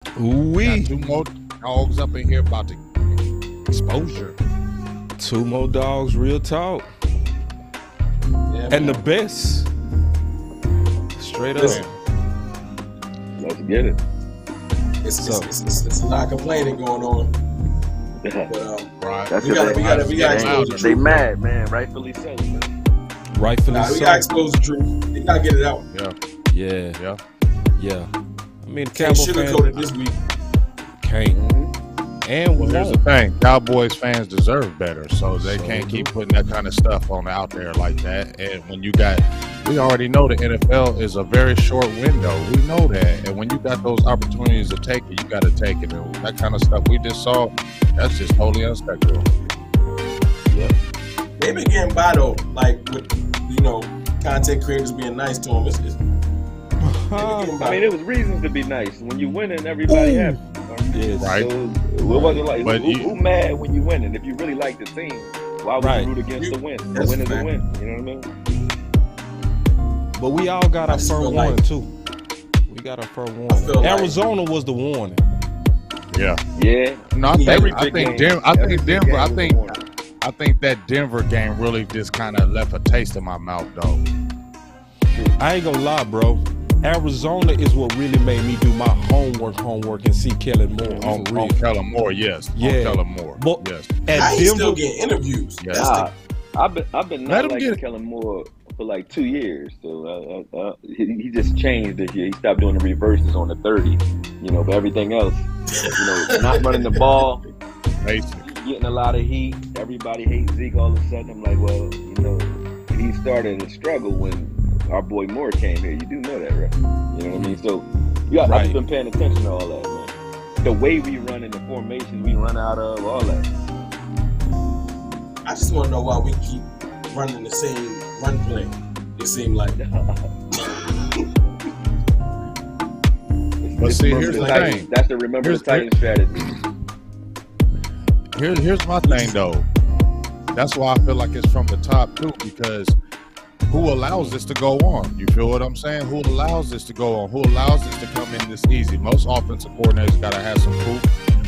Got Ooh-wee. 2 more dogs up in here about to exposure. 2 more dogs, real talk. Yeah, And man. the best. Straight up. Listen. Let's get it. It's a lot of complaining going on. But Right. That's we gotta because expose the they truth. mad, man. Rightfully so. Man. Rightfully We so. gotta expose the truth. They gotta get it out. Yeah. Yeah. Yeah. I mean, Can't Cowboy sugarcoat it fans this week. can't. And Well, here's the thing. Cowboys fans deserve better, so they can't keep putting that kind of stuff on out there like that. And when we already know the NFL is a very short window. We know that. And when you got those opportunities to take it, you got to take it. And that kind of stuff we just saw, that's just totally unacceptable. They've been getting by though, like with content creators being nice to them. I mean, it was reasons to be nice. When you winning, everybody happy. Yes. Right. So it wasn't like But who mad when you winning? If you really like the team, why would Right. you root against the win? The That's win is fact. a win. You know what I mean? But we all got I our just first feel warning like- too. We got our first feel warning. like- Arizona was the warning. Yeah. Yeah. No, Every I big think game- Denver. I every think big Denver. game I was a think. warning. I think that Denver game really just kind of left a taste in my mouth, though. I ain't gonna lie, bro. Arizona is what really made me do my homework and see Kellen Moore On for real. Kellen Moore, yes. Yeah. On Kellen Moore, But yes. at How he still Denver, getting interviews? Yeah. That's the, I've been Let not him liking get- Kellen Moore for like 2 years. So he just changed this year. He stopped doing the reverses on the 30. But everything else, not running the ball, Basic. getting a lot of heat. Everybody hates Zeke all of a sudden. I'm like, well, he started to struggle when our boy Moore came here. You do know that, right? You know what I mean? So I've Right. just been paying attention to all that, man. The way we run in the formation we run out of, all that. I just want to know why we keep running the same run play. It seemed like But see, here's the Titans. thing. That's the remember Here's- the Titan strategy. Here's my thing, though. That's why I feel like it's from the top, too, because who allows this to go on? You feel what I'm saying? Who allows this to go on? Who allows this to come in this easy? Most offensive coordinators got to have some proof.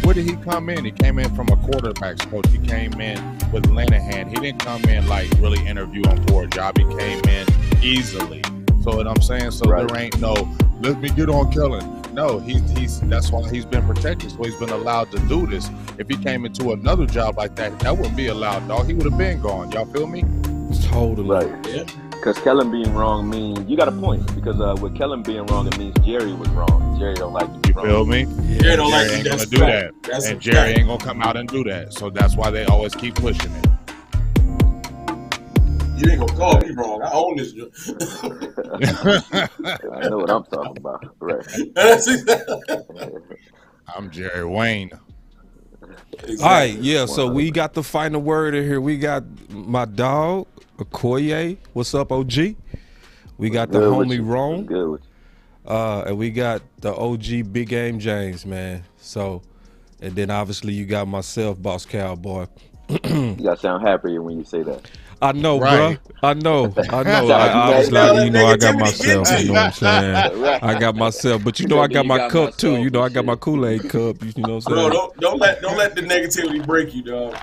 Where did he come in? He came in from a quarterback's coach. He came in with Linehan. He didn't come in like really interviewing for a job. He came in easily. So what I'm saying? So Right. there ain't no, let me get on Kellen. No, he's that's why he's been protected. So he's been allowed to do this. If he came into another job like that, that wouldn't be allowed, dog. He would have been gone. Y'all feel me? totally. Right. yeah. Because Kellen being wrong means you got a point. Because with Kellen being wrong, it means Jerry was wrong. Jerry don't like to be You wrong. feel me? Jerry don't like Jerry ain't that's gonna do fact. that. That's And a Jerry fact. ain't gonna come out and do that. So that's why they always keep pushing it. You ain't gonna call me wrong. I own this. I know what I'm talking about. Right. That's exactly. I'm Jerry Wayne. All right, yeah. So we got the final word in here. We got my dog Okoye. What's up, OG? We got the Good with homie you. Rome, Good with you. and we got the OG Big Game James, man. So, and then obviously you got myself, Boss Cowboy. You gotta sound happier when you say that. I know, Right. bruh. I know. Sound Obviously, like you I got negativity myself. get to You know what I'm saying? Right. I got myself, but I got my cup too. I got my Kool-Aid cup. You know what I'm Bro, saying? don't let the negativity break you, dog.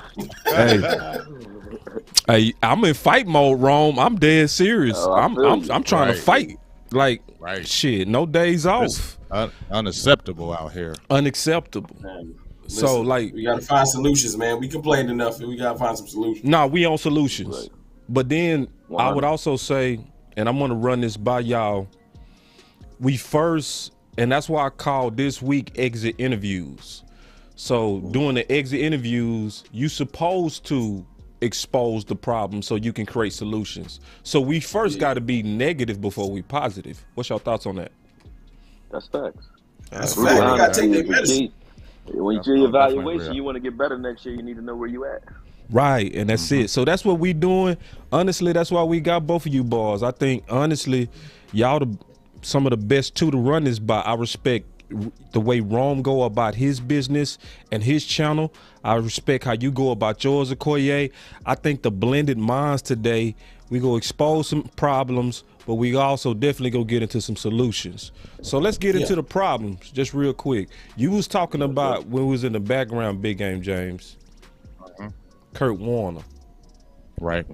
Hey, I'm in fight mode, Rome. I'm dead serious. Oh, I feel you. I'm trying to Right. fight. Like, Right. shit, no days off. It's unacceptable out here. Unacceptable. Man, So, listen, like- we gotta find solutions, man. We complained enough, and we gotta find some solutions. Nah, we on solutions. Right. But then I would 100. also say, and I'm gonna run this by y'all. We first, and that's why I call this week exit interviews. So doing the exit interviews, you supposed to expose the problem so you can create solutions. So we first got to be negative before we positive. What's your thoughts on that? That's facts. That's a True fact. They gotta honesty take their is the medicine. key. When you That's do your definitely evaluation, real. you want to get better next year. You need to know where you at. Right, and that's it. So that's what we doing. Honestly, that's why we got both of you boys. I think honestly, y'all some of the best two to run this by. I respect the way Rome go about his business and his channel. I respect how you go about yours, Okoye. I think the blended minds today, we go expose some problems, but we also definitely go get into some solutions. So let's get into the problems just real quick. You was talking about when we was in the background, Big Game James, Kurt Warner. Right.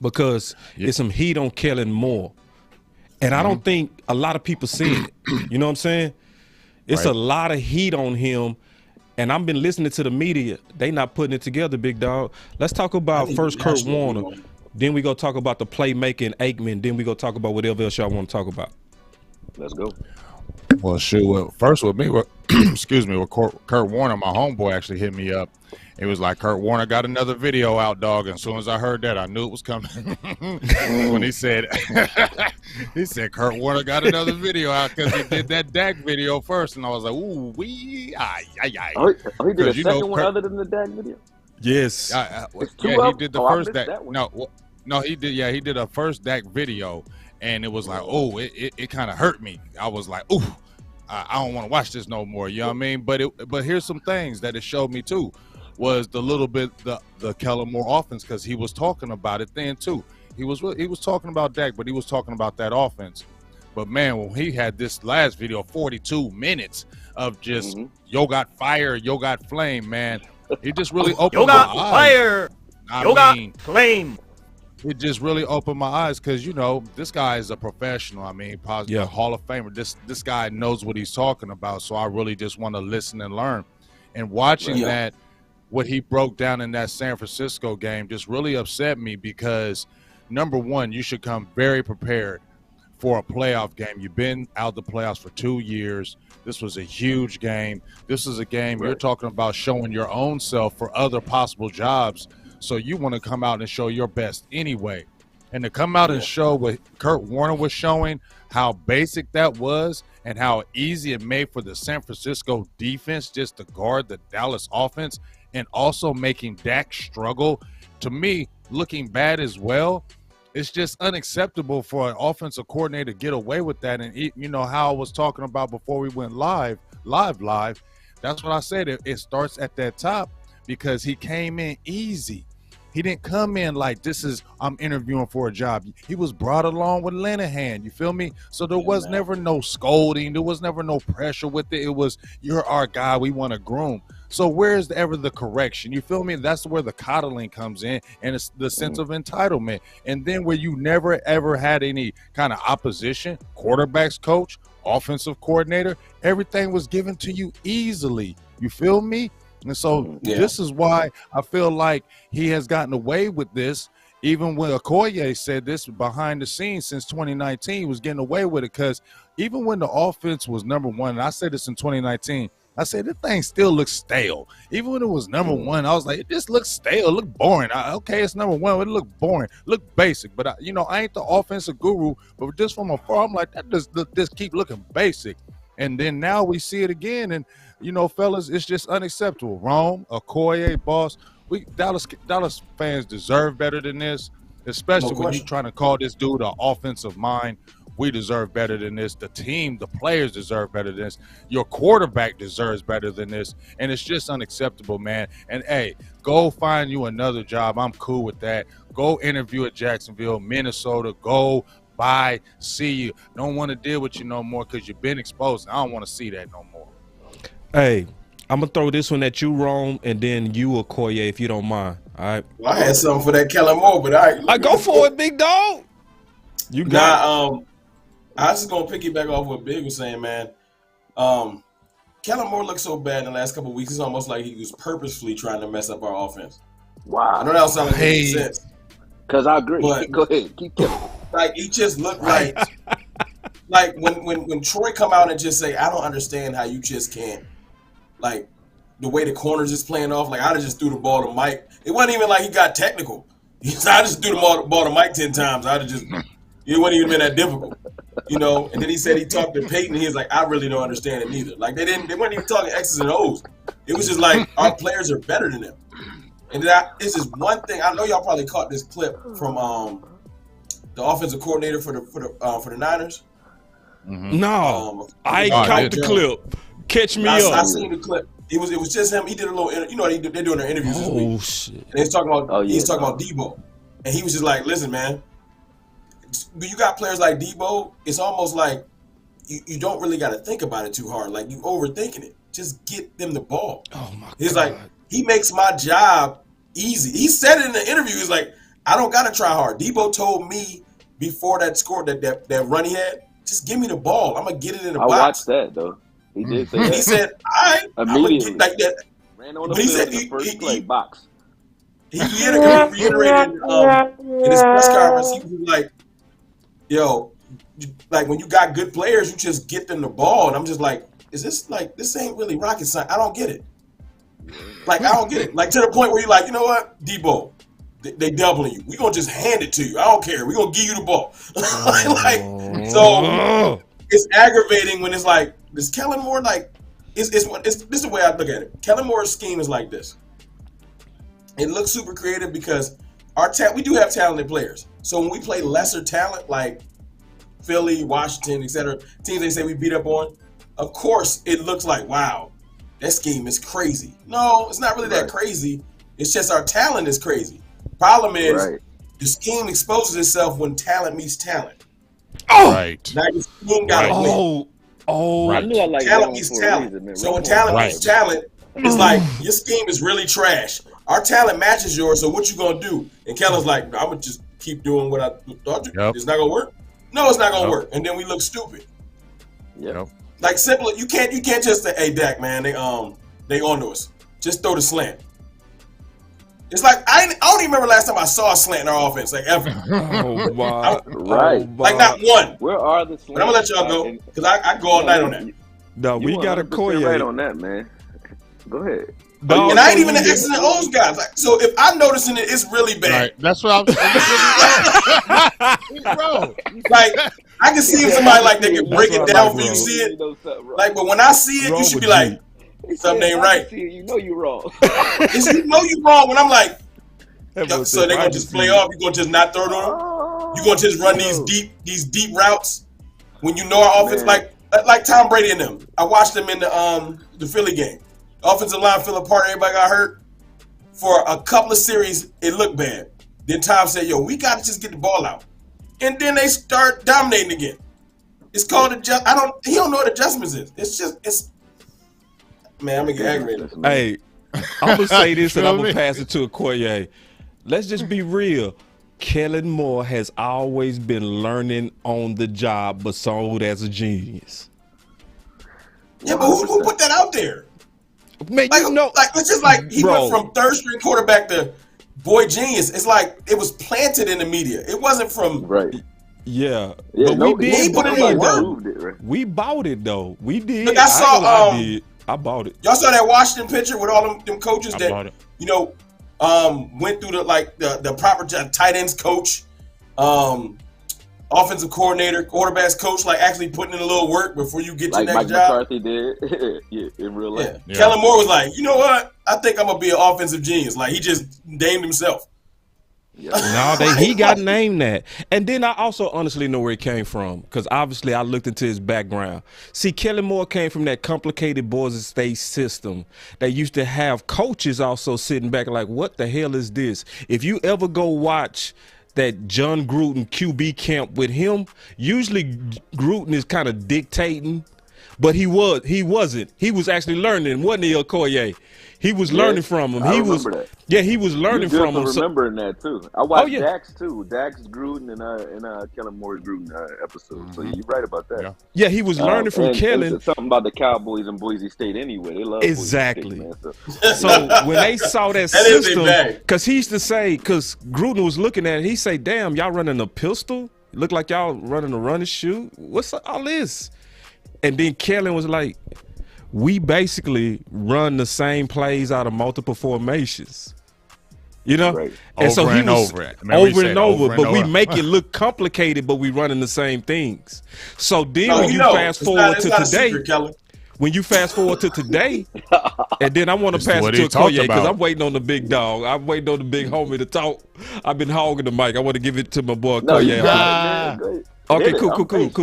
Because it's some heat on Kellen Moore. And I don't think a lot of people seen it. You know what I'm saying? It's a lot of heat on him. And I've been listening to the media. They not putting it together, big dog. Let's talk about first Kurt Warner. Then we go talk about the playmaking Aikman. Then we go talk about whatever else y'all want to talk about. Let's go. Well, shoot. First with me, excuse me, with Kurt Warner, my homeboy actually hit me up. It was like, Kurt Warner got another video out, dog. And as soon as I heard that, I knew it was coming. When he said, Kurt Warner got another video out because he did that Dak video first. And I was like, ooh, wee, ay. Oh, he did a second one other than the Dak video? Yes. He did the first Dak. No, he did. Yeah, he did a first Dak video. And it was like, oh, it kind of hurt me. I was like, ooh, I don't want to watch this no more. You know what I mean? But here's some things that it showed me too. Was the little bit the Kellen Moore offense, because he was talking about it then too. He was talking about Dak, but he was talking about that offense. But man, when he had this last video, 42 minutes of just yo got fire, yo got flame, man, it just really opened my eyes. Fire, yo got flame. It just really opened my eyes because this guy is a professional. I mean, positive Hall of Famer. This guy knows what he's talking about. So I really just want to listen and learn. And watching that. What he broke down in that San Francisco game just really upset me because, number one, you should come very prepared for a playoff game. You've been out the playoffs for 2 years. This was a huge game. This is a game you're talking about showing your own self for other possible jobs. So you want to come out and show your best anyway. And to come out and show what Kurt Warner was showing, how basic that was, and how easy it made for the San Francisco defense just to guard the Dallas offense, and also making Dak struggle, to me, looking bad as well. It's just unacceptable for an offensive coordinator to get away with that. And how I was talking about before we went live. That's what I said. It starts at that top because he came in easy. He didn't come in like I'm interviewing for a job. He was brought along with Linehan. You feel me? So there was never no scolding. There was never no pressure with it. It was, you're our guy. We want to groom. So where's ever the correction? You feel me? That's where the coddling comes in, and it's the sense of entitlement. And then where you never, ever had any kind of opposition, quarterbacks coach, offensive coordinator, everything was given to you easily. You feel me? And so this is why I feel like he has gotten away with this. Even when Okoye said this behind the scenes since 2019, he was getting away with it because even when the offense was number one, and I said this in 2019, I said, this thing still looks stale. Even when it was number one, I was like, it just looks stale. It looked boring. Okay, it's number one, but it looked boring. Look basic. But, I ain't the offensive guru. But just from afar, I'm like, that just keep looking basic. And then now we see it again. And, fellas, it's just unacceptable. Rome, Okoye, Boss, Dallas fans deserve better than this, especially when you're trying to call this dude an offensive mind. We deserve better than this. The team, the players deserve better than this. Your quarterback deserves better than this. And it's just unacceptable, man. And, hey, go find you another job. I'm cool with that. Go interview at Jacksonville, Minnesota. Go buy, see you. Don't want to deal with you no more because you've been exposed. I don't want to see that no more. Hey, I'm going to throw this one at you, Rome, and then you, Okoye, if you don't mind. All right? Well, I had something for that Kellen Moore, but all right. I go for it, big dog. You got it. I was just gonna piggyback off what Big was saying, man. Kellen Moore looked so bad in the last couple of weeks. It's almost like he was purposefully trying to mess up our offense. Wow. I know that sounds like makes sense. Because I agree. But, go ahead, keep killing. Like he just looked like when Troy come out and just say, I don't understand how you just can't. Like the way the corners is playing off, like I just threw the ball to Mike. It wasn't even like he got technical. I just threw the ball to Mike 10 times. It wasn't even been that difficult. And then he said he talked to Peyton. He was like, I really don't understand it either. Like they weren't even talking X's and O's. It was just like our players are better than them. And this is one thing. I know y'all probably caught this clip from the offensive coordinator for the Niners. Mm-hmm. No, I caught the clip. Catch me up. I seen the clip. It was just him. He did a little. They're doing their interviews this week. Shit. And he's talking about Debo, and he was just like, listen, man. when you got players like Debo, it's almost like you don't really got to think about it too hard. Like you overthinking it. Just get them the ball. Oh my He's God. like, he makes my job easy. He said it in the interview. He's like, I don't gotta try hard. Debo told me before that score that run he had, just give me the ball. I'm gonna get it in the box. I watched that though. He did say that. He said, "I immediately like that." ran on the But he field said in the first play box. He reiterated in his press conference. He was like, "Yo, like when you got good players, you just get them the ball." And I'm just like, "Is this like this ain't really rocket science? I don't get it. Like I don't get it. Like to the point where you're like, you know what, Debo, they doubling you. We gonna just hand it to you. I don't care. We gonna give you the ball." Like so, it's aggravating when it's like, is Kellen Moore like? This is the way I look at it. Kellen Moore's scheme is like this. It looks super creative because we do have talented players. So when we play lesser talent like Philly, Washington, etc., teams they say we beat up on, of course it looks like, wow, that scheme is crazy. No, it's not really that crazy. It's just our talent is crazy. Problem is the scheme exposes itself when talent meets talent. Oh, right. Now your scheme got to win. I knew I liked talent meets talent. So when talent meets talent, it's like your scheme is really trash. Our talent matches yours, so what you gonna do? And Kellen's like, I'm gonna just keep doing what I thought. It's not gonna work. No, it's not gonna work. And then we look stupid. Like simple. You can't just say, hey Dak, man, they onto us. Just throw the slant. It's like I don't even remember last time I saw a slant in our offense, like ever. Oh wow! Like not one. Where are the slants? But I'm gonna let y'all go because I go all night on that. No, we got a Koye right on that, man. Go ahead. No, and I ain't even the X's and O's guys. Like, so if I'm noticing it, it's really bad. Right. That's what I'm bro. Like I can see if somebody like they can break it down for you to see it. Like, but when I see it, you should be like, something ain't right. You know you wrong. You know you wrong when I'm like, so they're gonna just play off. You gonna just not throw to them. You gonna just run these deep routes when you know our offense like Tom Brady and them. I watched them in the Philly game. Offensive line fell apart. Everybody got hurt. For a couple of series, it looked bad. Then Tom said, "Yo, we got to just get the ball out." And then they start dominating again. It's called adjust. He don't know what adjustments is. It's. Man, I'm gonna get aggravated. Hey, I'm gonna say this and I'm gonna pass it to Okoye. Let's just be real. Kellen Moore has always been learning on the job, but sold as a genius. Yeah, but who put that out there? Man, like it's just like he went from third string quarterback to boy genius. It's like it was planted in the media. It wasn't from Yeah, but we did. He put it in though. We bought it though. We did. Look, I saw. I bought it. Y'all saw that Washington picture with all them coaches that went through the proper tight ends coach, offensive coordinator, quarterbacks coach, like actually putting in a little work before you get your next Mike job. McCarthy did in real life. Yeah. Kellen Moore was like, you know what? I think I'm gonna be an offensive genius. Like he just named himself. No, he got named that. And then I also honestly know where he came from because obviously I looked into his background. See, Kellen Moore came from that complicated Boise State system. They used to have coaches also sitting back like, what the hell is this? If you ever go watch that John Gruden QB camp with him, usually Gruden is kind of dictating, but he wasn't. He was actually learning, wasn't he, Okoye? He was learning from him. He was learning from him. Remembering that too. I watched Dax too. Dax Gruden and Kellen Moore's Gruden episode. So you're right about that. Yeah, he was learning from Kellen. And something about the Cowboys and Boise State anyway. They love exactly. Boise State, man, so when they saw that system, because he used to say, because Gruden was looking at it, he say, "Damn, y'all running a pistol? Look like y'all running a run and shoot. What's all this?" And then Kellen was like, we basically run the same plays out of multiple formations, you know, and over so he and was over and over, but we make it look complicated, but we running the same things. So then when you fast forward to today, when you fast forward to today, and then I want to pass it to Okoye because I'm waiting on the big dog. I'm waiting on the big homie to talk. I've been hogging the mic. I want to give it to my boy Okoye. Okay,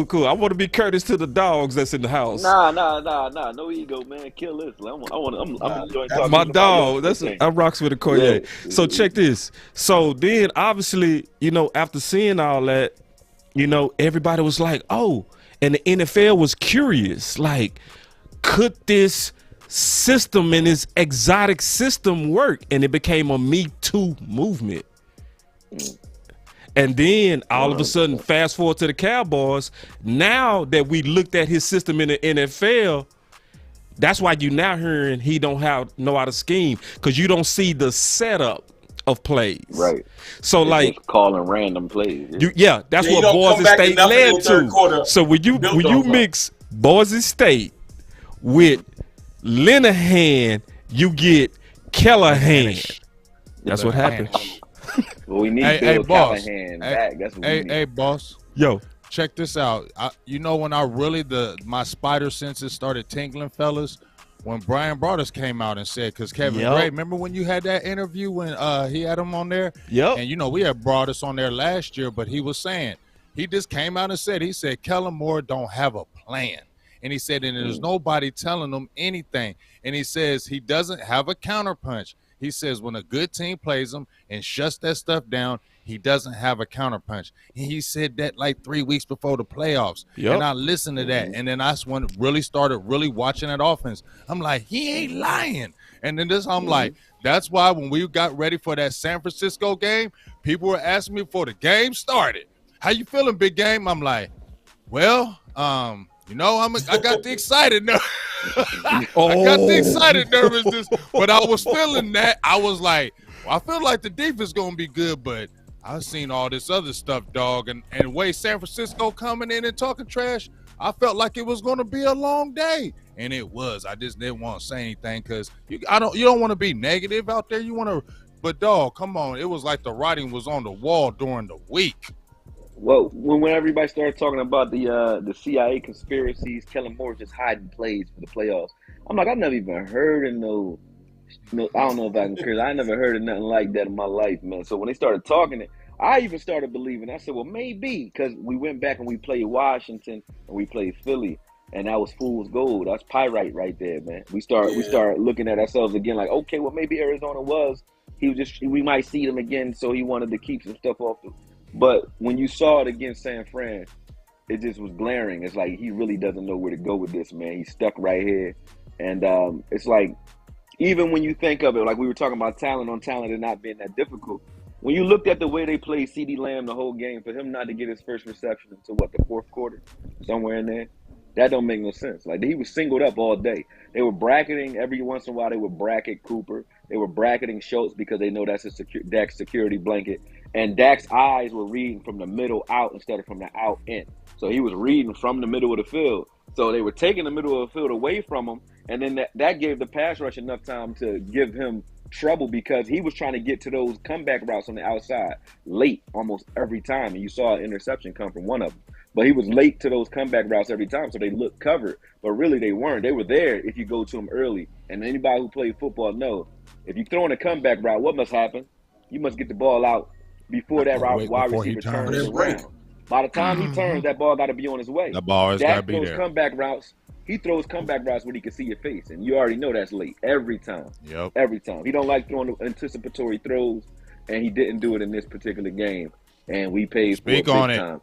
cool. I want to be courteous to the dogs that's in the house. Nah. No ego, man. Kill this. I'm enjoying talking my dog. I rocks with Okoye. Yeah. So check this. So then, obviously, after seeing all that, you know, everybody was like, oh, and the NFL was curious, like, could this system and this exotic system work? And it became a Me Too movement. And then all of a sudden, fast forward to the Cowboys. Now that we looked at his system in the NFL, that's why you now hearing he don't know how to scheme, because you don't see the setup of plays. Right. So It's like just calling random plays. that's you what don't come Boise back to State nothing in led the third to. quarter. So when you Built on that. mix Boise State with Linehan, you get Callahan. That's what happened. Well, we need Hey, Bill boss. Callahan back. That's what we need. Hey, boss. Yo, Check this out. You know when I really my spider senses started tingling, fellas, when Brian Broaddus came out and said, because Kevin Gray, remember when you had that interview when he had him on there? Yep. And you know we had Broaddus on there last year, but he was saying, he just came out and said Kellen Moore don't have a plan. And he said, and there's nobody telling him anything. And he says he doesn't have a counterpunch. He says when a good team plays him and shuts that stuff down, he doesn't have a counterpunch. And he said that like 3 weeks before the playoffs. Yep. And I listened to that. And then I started really watching that offense. I'm like, he ain't lying. And then I'm like, that's why when we got ready for that San Francisco game, people were asking me before the game started, how you feeling, big game? I'm like, well, you know, I got the excited nervous. I got the excited nervousness, but I was feeling that. I was like, well, I feel like the defense gonna be good, but I've seen all this other stuff, dog, and the way San Francisco coming in and talking trash, I felt like it was gonna be a long day, and it was. I just didn't want to say anything because you don't want to be negative out there. You want to, but dog, come on, it was like the writing was on the wall during the week. Well, when everybody started talking about the CIA conspiracies, Kellen Moore just hiding plays for the playoffs. I'm like, I've never even heard of no, I don't know if I can curse. I never heard of nothing like that in my life, man. So when they started talking it, I even started believing. I said, well, maybe, because we went back and we played Washington and we played Philly, and that was fool's gold. That's pyrite right there, man. We start looking at ourselves again, like, okay, well, maybe Arizona we might see them again, so he wanted to keep some stuff off. But when you saw it against San Fran, it just was glaring. It's like he really doesn't know where to go with this, man. He's stuck right here. And it's like, even when you think of it, like we were talking about talent on talent and not being that difficult, when you looked at the way they played CeeDee Lamb the whole game, for him not to get his first reception until, the fourth quarter? Somewhere in there? That don't make no sense. Like, he was singled up all day. They were bracketing every once in a while. They would bracket Cooper. They were bracketing Schultz because they know that's Dak's security blanket. And Dak's eyes were reading from the middle out instead of from the out in. So he was reading from the middle of the field. So they were taking the middle of the field away from him. And then that gave the pass rush enough time to give him trouble because he was trying to get to those comeback routes on the outside late almost every time. And you saw an interception come from one of them. But he was late to those comeback routes every time, so they looked covered. But really, they weren't. They were there if you go to them early. And anybody who played football knows, if you throw in a comeback route, what must happen? You must get the ball out before that wide receiver turns around. By the time he turns, that ball got to be on his way. The ball has got to be there. Comeback routes. He throws comeback routes when he can see your face, and you already know that's late every time. Yep. Every time. He don't like throwing the anticipatory throws, and he didn't do it in this particular game. And we paid for it big time.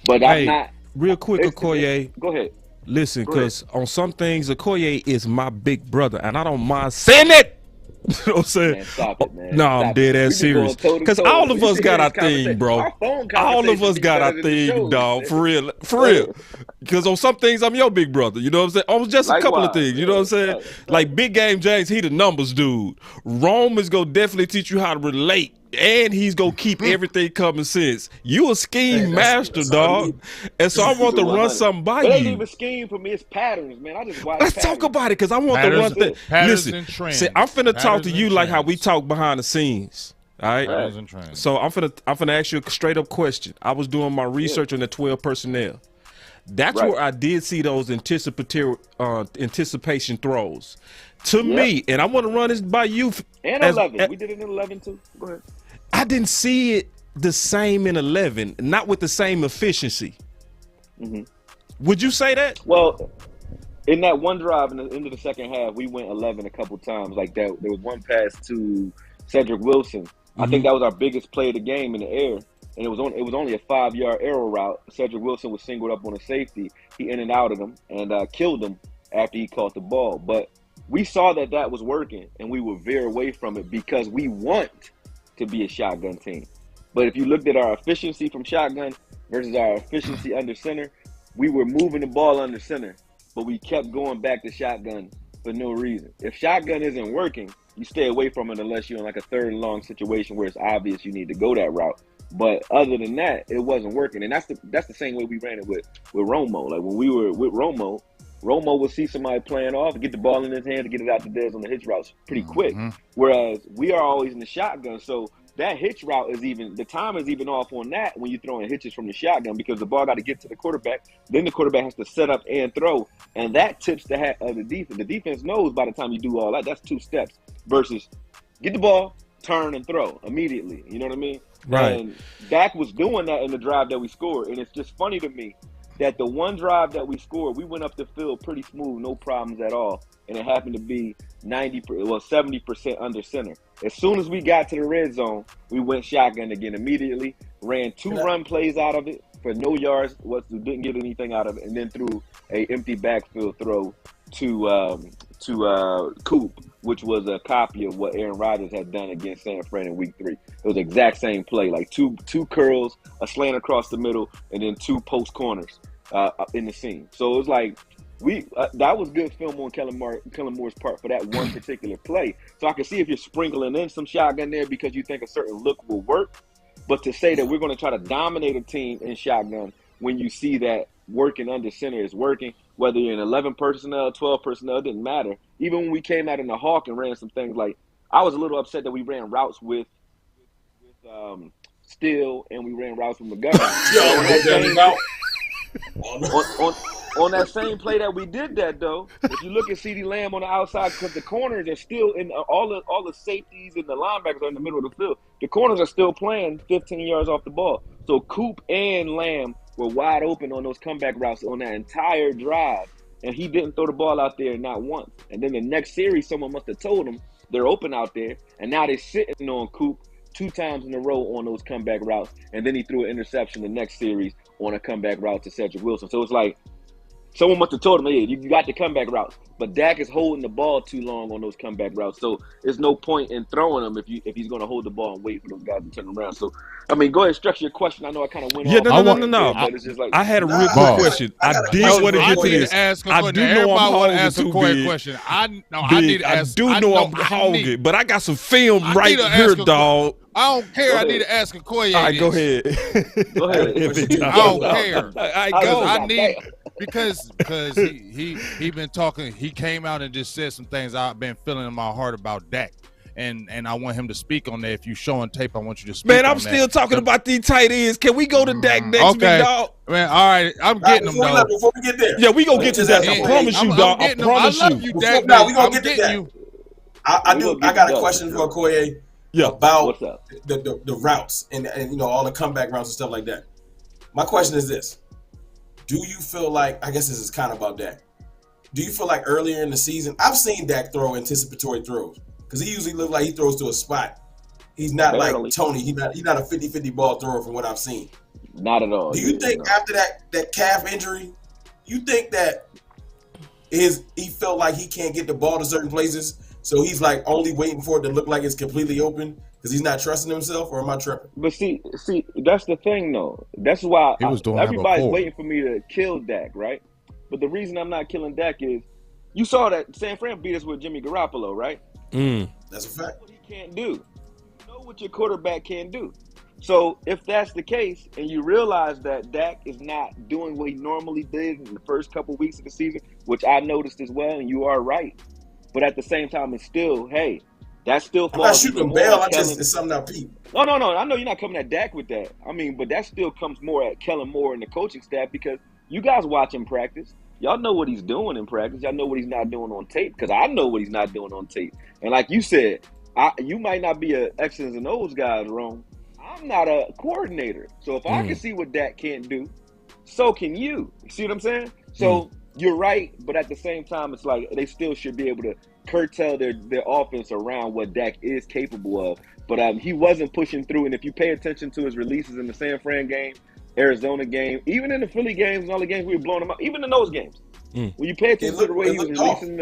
But I'm not. Real quick, Okoye. Go ahead. Listen, because on some things, Okoye is my big brother, and I don't mind saying it. You know what I'm saying? Man, stop it, man. No, I'm dead ass serious. Because all of us got our thing, bro. All of us got our thing, dog. For real. For real. Because on some things, I'm your big brother. You know what I'm saying? On just a couple of things. You know what I'm saying? Like Big Game James, he the numbers dude. Rome is going to definitely teach you how to relate. And he's gonna keep everything common sense. You a scheme master, dog. And so I want to run something by you. It ain't even scheme for me, it's patterns, man. I just watch Let's talk about it because I want to run things. Listen, see, I'm finna talk to you like how we talk behind the scenes. All right. So I'm finna ask you a straight up question. I was doing my research on the 12 personnel. That's where I did see those anticipation throws. To me, and I want to run this by you. And 11. We did it in 11 too. Go ahead. I didn't see it the same in 11, not with the same efficiency. Mm-hmm. Would you say that? Well, in that one drive in the end of the second half, we went 11 a couple times like that. There was one pass to Cedric Wilson. I think that was our biggest play of the game in the air. and it was only a 5-yard arrow route. Cedric Wilson was singled up on a safety. He in and out of them and killed him after he caught the ball. But we saw that was working, and we would veer away from it because we want to be a shotgun team. But if you looked at our efficiency from shotgun versus our efficiency under center, we were moving the ball under center, but we kept going back to shotgun for no reason. If shotgun isn't working, you stay away from it unless you're in like a third and long situation where it's obvious you need to go that route. But other than that, it wasn't working. And that's the same way we ran it with Romo. Like when we were with Romo would see somebody playing off, get the ball in his hand to get it out the dead on the hitch routes pretty quick. Whereas we are always in the shotgun. So that hitch route the time is even off on that when you're throwing hitches from the shotgun because the ball got to get to the quarterback. Then the quarterback has to set up and throw. And that tips the hat of the defense. The defense knows by the time you do all that, that's 2 steps versus get the ball, turn, and throw immediately. You know what I mean? Right. And Dak was doing that in the drive that we scored. And it's just funny to me that the one drive that we scored, we went up the field pretty smooth, no problems at all. And it happened to be 70% under center. As soon as we got to the red zone, we went shotgun again immediately, ran 2 run plays out of it for no yards, didn't get anything out of it, and then threw a empty backfield throw to Coop, which was a copy of what Aaron Rodgers had done against San Fran in week 3. It was the exact same play, like two curls, a slant across the middle, and then 2 post corners in the seam. So it was like, that was good film on Kellen Moore's part for that one particular play. So I can see if you're sprinkling in some shotgun there because you think a certain look will work. But to say that we're going to try to dominate a team in shotgun when you see that working under center is working, whether you're in 11 personnel, 12 personnel, it didn't matter. Even when we came out in the Hawk and ran some things like, I was a little upset that we ran routes with Steele and we ran routes with McGovern. On that same play that we did that, though, if you look at CeeDee Lamb on the outside, because the corners are still in all the safeties and the linebackers are in the middle of the field. The corners are still playing 15 yards off the ball. So Coop and Lamb were wide open on those comeback routes on that entire drive, and he didn't throw the ball out there not once. And then the next series, someone must have told him they're open out there, and now they're sitting on Coop 2 times in a row on those comeback routes, and then he threw an interception the next series on a comeback route to Cedric Wilson. So it's like someone must have told him, hey, you got the comeback routes. But Dak is holding the ball too long on those comeback routes. So there's no point in throwing him if he's going to hold the ball and wait for those guys to turn around. So, I mean, go ahead and structure your question. I know I kind of went off. No. But it's just like, I had a real quick question. I did want to get to this. I do know I'm hogging too big. Question. I need to ask. I do know I'm hogging, but I got some film right here, dog. I don't care. I need to ask Okoye. All right, go ahead. Go ahead. I don't care. All right, go. I need because he been talking. He came out and just said some things I've been feeling in my heart about Dak. And I want him to speak on that. If you showing tape, I want you to speak on that. Man, I'm still talking about these tight ends. Can we go to Dak next, big dog? Man, all right. I'm getting them, though. Before we get there. Yeah, we going to get to that. I promise you, dog. I promise you. I love you, Dak. We going to get to that. I got a question for Okoye about the routes and you know, all the comeback routes and stuff like that. My question is this. Do you feel like, I guess this is kind of about Dak. Do you feel like earlier in the season, I've seen Dak throw anticipatory throws. Because he usually looks like he throws to a spot. He's not like Tony. He's not a 50-50 ball thrower from what I've seen. Not at all. Do you think after that calf injury, you think that he felt like he can't get the ball to certain places, so he's like only waiting for it to look like it's completely open because he's not trusting himself, or am I tripping? But see, that's the thing though. That's why everybody's waiting for me to kill Dak, right? But the reason I'm not killing Dak is you saw that San Fran beat us with Jimmy Garoppolo, right? That's a fact. What he can't do. You know what your quarterback can't do. So if that's the case, and you realize that Dak is not doing what he normally did in the first couple weeks of the season, which I noticed as well, and you are right. But at the same time, it's still, hey, that still falls. I'm not shooting bail. It's something I peep. No. I know you're not coming at Dak with that. I mean, but that still comes more at Kellen Moore and the coaching staff because you guys watch him practice. Y'all know what he's doing in practice. Y'all know what he's not doing on tape because I know what he's not doing on tape. And like you said, you might not be a X's and O's guy, Rome. I'm not a coordinator. So if I can see what Dak can't do, so can you. See what I'm saying? So you're right, but at the same time, it's like they still should be able to curtail their offense around what Dak is capable of. But he wasn't pushing through, and if you pay attention to his releases in the San Fran game, Arizona game, even in the Philly games and all the games we were blowing him up, even in those games, when you pay attention to the way he was releasing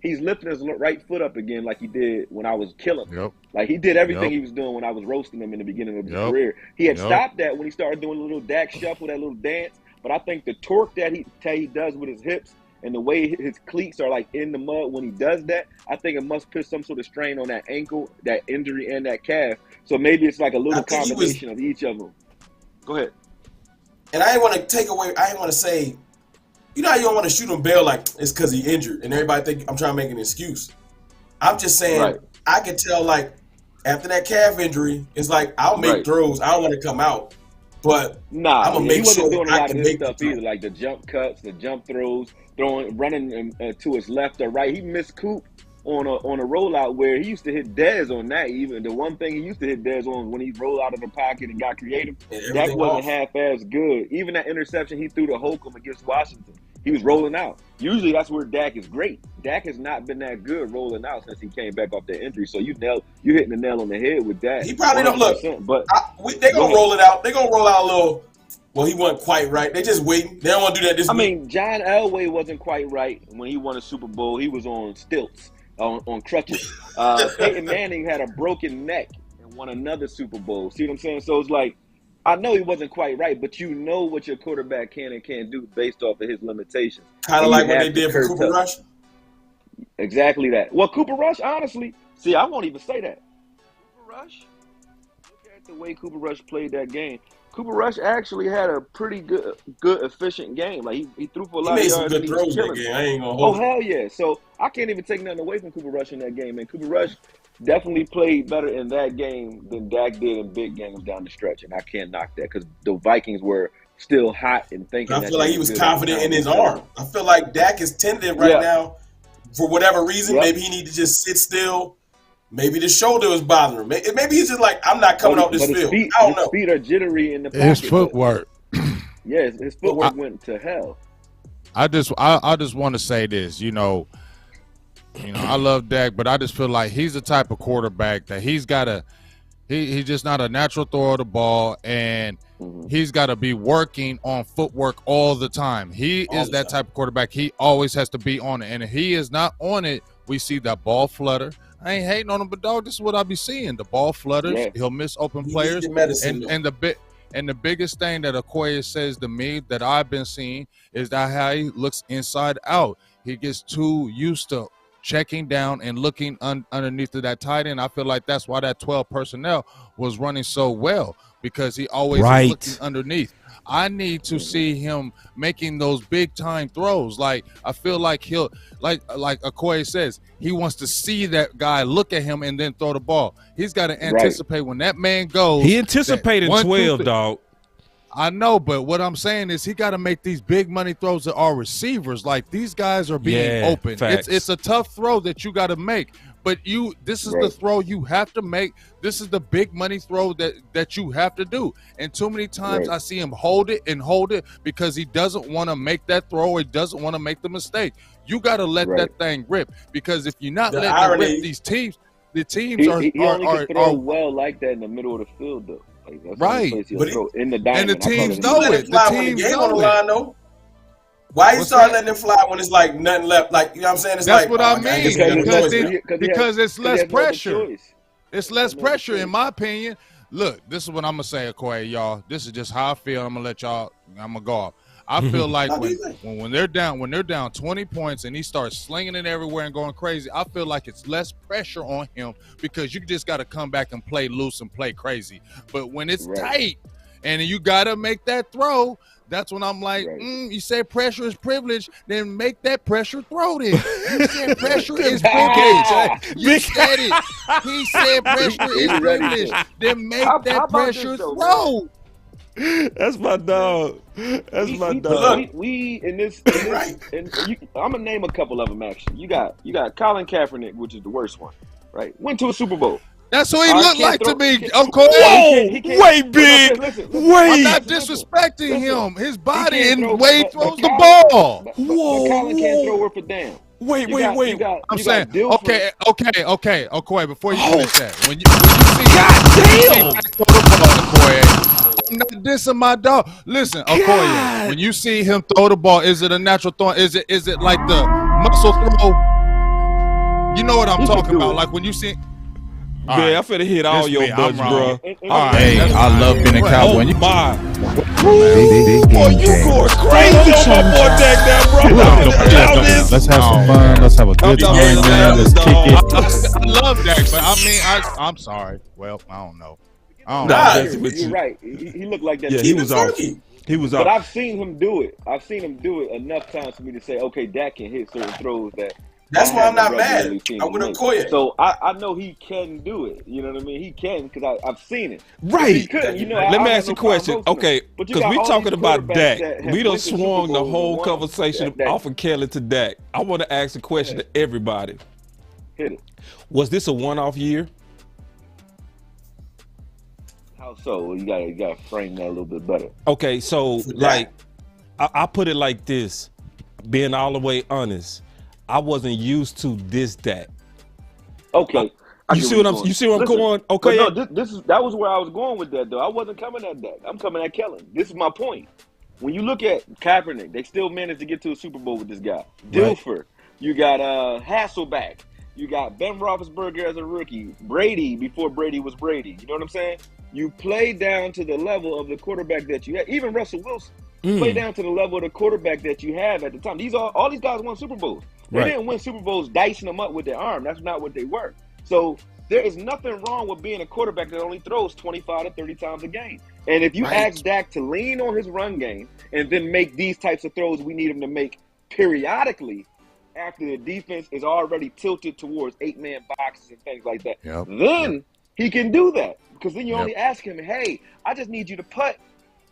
he's lifting his right foot up again like he did when I was killing him. Yep. Like he did everything he was doing when I was roasting him in the beginning of his career. He had stopped that when he started doing a little Dak shuffle, that little dance. But I think the torque that he does with his hips and the way his cleats are like in the mud when he does that, I think it must put some sort of strain on that ankle, that injury, and that calf. So maybe it's like a little combination of each of them. Go ahead. And I didn't want to take away. I didn't want to say, you know how you don't want to shoot him bail like it's because he injured, and everybody think I'm trying to make an excuse. I'm just saying I could tell like after that calf injury, it's like I'll make throws. I don't want to come out. But I'm gonna make sure doing a I lot can of this make stuff either, like the jump cuts, the jump throws, running to his left or right. He missed Coop on a rollout where he used to hit Dez on that. Even the one thing he used to hit Dez on when he rolled out of the pocket and got creative, that wasn't half as good. Even that interception he threw to Holcomb against Washington, he was rolling out. Usually that's where Dak is great. Dak has not been that good rolling out since he came back off that injury. So you hitting the nail on the head with that. He probably don't look. But they're gonna roll it out. They're gonna roll out a little. Well, he wasn't quite right. They just waiting. They don't want to do that this week. I mean, John Elway wasn't quite right when he won a Super Bowl. He was on stilts, on crutches. Peyton Manning had a broken neck and won another Super Bowl. See what I'm saying? So it's like, I know he wasn't quite right, but you know what your quarterback can and can't do based off of his limitations. Kind of like what they did for Cooper Rush? Exactly that. Well, Cooper Rush, honestly, see, I won't even say that. Cooper Rush, look at the way Cooper Rush played that game. Cooper Rush actually had a pretty good, efficient game. Like he threw for a lot of yards. He made some good throws that game. I ain't gonna hold. Oh hell yeah! So I can't even take nothing away from Cooper Rush in that game. And Cooper Rush definitely played better in that game than Dak did in big games down the stretch. And I can't knock that because the Vikings were still hot and thinking. I feel like he was confident in his arm. I feel like Dak is tentative right now for whatever reason. Maybe he need to just sit still. Maybe the shoulder was bothering him. Maybe he's just like, I'm not coming off this field. I don't know. His feet are jittery in the pocket. His footwork. Yes, his footwork went to hell. I just want to say this. You know, I love Dak, but I just feel like he's the type of quarterback that he's just not a natural thrower of the ball, and he's got to be working on footwork all the time. He is that type of quarterback. He always has to be on it, and if he is not on it, we see that ball flutter. I ain't hating on him, but dog, this is what I be seeing. The ball flutters. Yeah. He'll miss open players. And the biggest thing that Okoye says to me that I've been seeing is that how he looks inside out. He gets too used to checking down and looking underneath of that tight end. I feel like that's why that 12 personnel was running so well, because he always is looking underneath. I need to see him making those big time throws. Like I feel like he'll like Okoye says, he wants to see that guy look at him and then throw the ball. He's got to anticipate when that man goes. He anticipated 12, dog. I know, but what I'm saying is he got to make these big money throws to our receivers. Like these guys are being open. It's a tough throw that you got to make. But this is the throw you have to make. This is the big money throw that you have to do. And too many times I see him hold it because he doesn't want to make that throw or he doesn't want to make the mistake. You got to let that thing rip, because if you're not letting it rip, the teams he only can throw well like that in the middle of the field, though. Like, that's but in the diamond. And the teams know it. The teams know it. Line, though. Why you start letting them fly when it's like nothing left? Like, you know what I'm saying? It's that's like, what I mean. Because it's less pressure. It's less pressure, in my opinion. Look, this is what I'm gonna say, Okoye, y'all. This is just how I feel. I'm gonna go off. I feel like when they're down 20 points and he starts slinging it everywhere and going crazy, I feel like it's less pressure on him, because you just got to come back and play loose and play crazy. But when it's tight and you got to make that throw, that's when I'm like, you say pressure is privilege, then make that pressure throw then. You said pressure is privilege. You said it. He said pressure is privilege. Then make that pressure throw. That's my dog. That's my dog. We in this and I'm gonna name a couple of them. Actually, you got Colin Kaepernick, which is the worst one, right? Went to a Super Bowl. That's who he All right, looked like can't to throw- me. can't- Okay. he can't- Wait, no, big. listen, I'm not listen. disrespecting him. His body He can't and throw, way he but throws the Colin- ball. But Whoa, Colin can't whoa. throw worth a damn. Wait. I'm You saying, got Dilfer. okay. Before you Oh. finish that, when you see God damn. Dak throw the ball, Okoye, I'm not dissing my dog. Listen, Okoye, God. when you see him throw the ball, is it a natural throw? Is it like the muscle throw? You know what I'm He can talking do about? it. Like when you see. Man, I finna hit all This your me, I'm butts, wrong. bro. All right, Hey, that's I fine. love being a What? cowboy. Oh my. Big Boy, game you change. going crazy on my boy Dak now, bro. Let's have some fun. Let's have a good I'm time, done, man. Let's kick I it. love Dak, but I mean, I'm sorry. Well, I don't know. Nah, Nah, You're right. He looked like that. Yeah, to he me. was off. He was But off. I've seen him do it. I've seen him do it enough times for me to say, okay, Dak can hit certain throws that. That's I why I'm haven't not regularly mad. seen I'm him with make. Okoye. So I know he can do it. You know what I mean? He can because I've seen it. Right. If he couldn't, you know, Let me I ask you a have no problem question. roasting him. Okay, But you because got we all talking these about quarterbacks Dak. that have We done went to Super swung the Bowls and whole won. conversation That- off of Kelly to Dak. I want to ask a question to everybody. Hit it. Was this a one-off year? How so? You gotta frame that a little bit better. Okay, so For like, Dak. I put it like this, being all the way honest, I wasn't used to this Dak. Okay. I You get see where what you're I'm? You see what I'm Listen, going? But Okay, no, that was where I was going with that though. I wasn't coming at Dak. I'm coming at Kellen. This is my point. When you look at Kaepernick, they still managed to get to a Super Bowl with this guy. Dilfer, you got Hasselback, you got Ben Roethlisberger as a rookie, Brady before Brady was Brady. You know what I'm saying? You play down to the level of the quarterback that you had. Even Russell Wilson play down to the level of the quarterback that you have at the time. All these guys won Super Bowls. They Right. didn't win Super Bowls dicing them up with their arm. That's not what they were. So there is nothing wrong with being a quarterback that only throws 25 to 30 times a game. And if you Right. ask Dak to lean on his run game and then make these types of throws we need him to make periodically after the defense is already tilted towards 8-man boxes and things like that, Yep. then he can do that. Because then you Yep. only ask him, hey, I just need you to putt.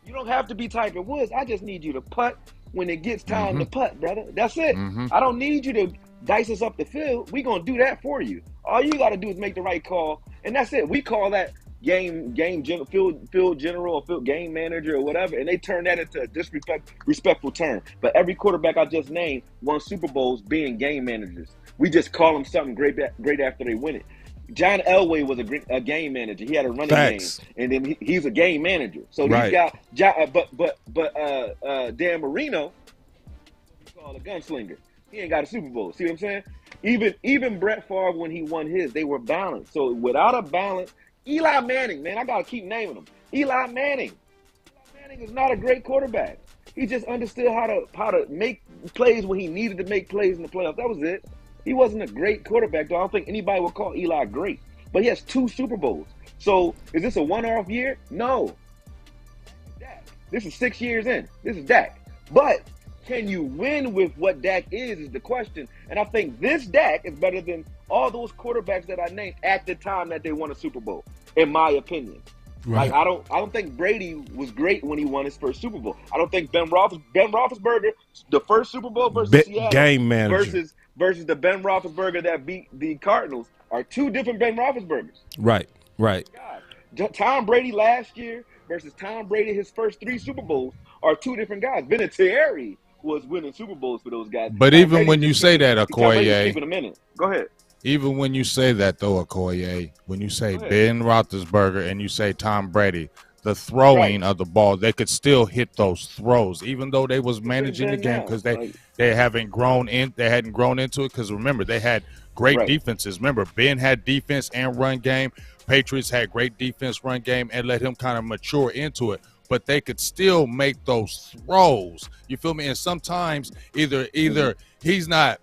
You don't have to be Tiger Woods. I just need you to putt when it gets time to putt, brother. That's it. Mhm. I don't need you to dice us up the field. We're going to do that for you. All you got to do is make the right call, and that's it. We call that field general or field game manager or whatever, and they turn that into a disrespectful term. But every quarterback I just named won Super Bowls being game managers. We just call them something great after they win it. John Elway was a game manager. He had a running Facts. game, and then he's a game manager. So Right. these guys, but Dan Marino, we call a gunslinger. He ain't got a Super Bowl. See what I'm saying? Even Brett Favre, when he won his, they were balanced. So without a balance, Eli Manning, man, I gotta keep naming him. Eli Manning is not a great quarterback. He just understood how to make plays when he needed to make plays in the playoffs. That was it. He wasn't a great quarterback, though. I don't think anybody would call Eli great. But he has 2 Super Bowls. So is this a one-off year? No. Dak. This is 6 years in. This is Dak. But can you win with what Dak is the question. And I think this Dak is better than all those quarterbacks that I named at the time that they won a Super Bowl, in my opinion. Right. Like I don't think Brady was great when he won his first Super Bowl. I don't think Ben Roethlisberger, the first Super Bowl versus Seattle, game manager. versus the Ben Roethlisberger that beat the Cardinals are 2 different Ben Roethlisbergers. Right. God. Tom Brady last year versus Tom Brady his first 3 Super Bowls are 2 different guys. Vinatieri was winning Super Bowls for those guys. But Tom even Brady when you just say keeping- that, Tom Brady's Okoye, keeping a minute. Go ahead. even when you say that though, Okoye, when you say Go ahead. Ben Roethlisberger and you say Tom Brady, the throwing Right. of the ball, they could still hit those throws, even though they was managing the game because they hadn't grown into it. Because remember, they had great Right. defenses. Remember, Ben had defense and run game. Patriots had great defense, run game, and let him kind of mature into it. But they could still make those throws. You feel me? And sometimes either he's not.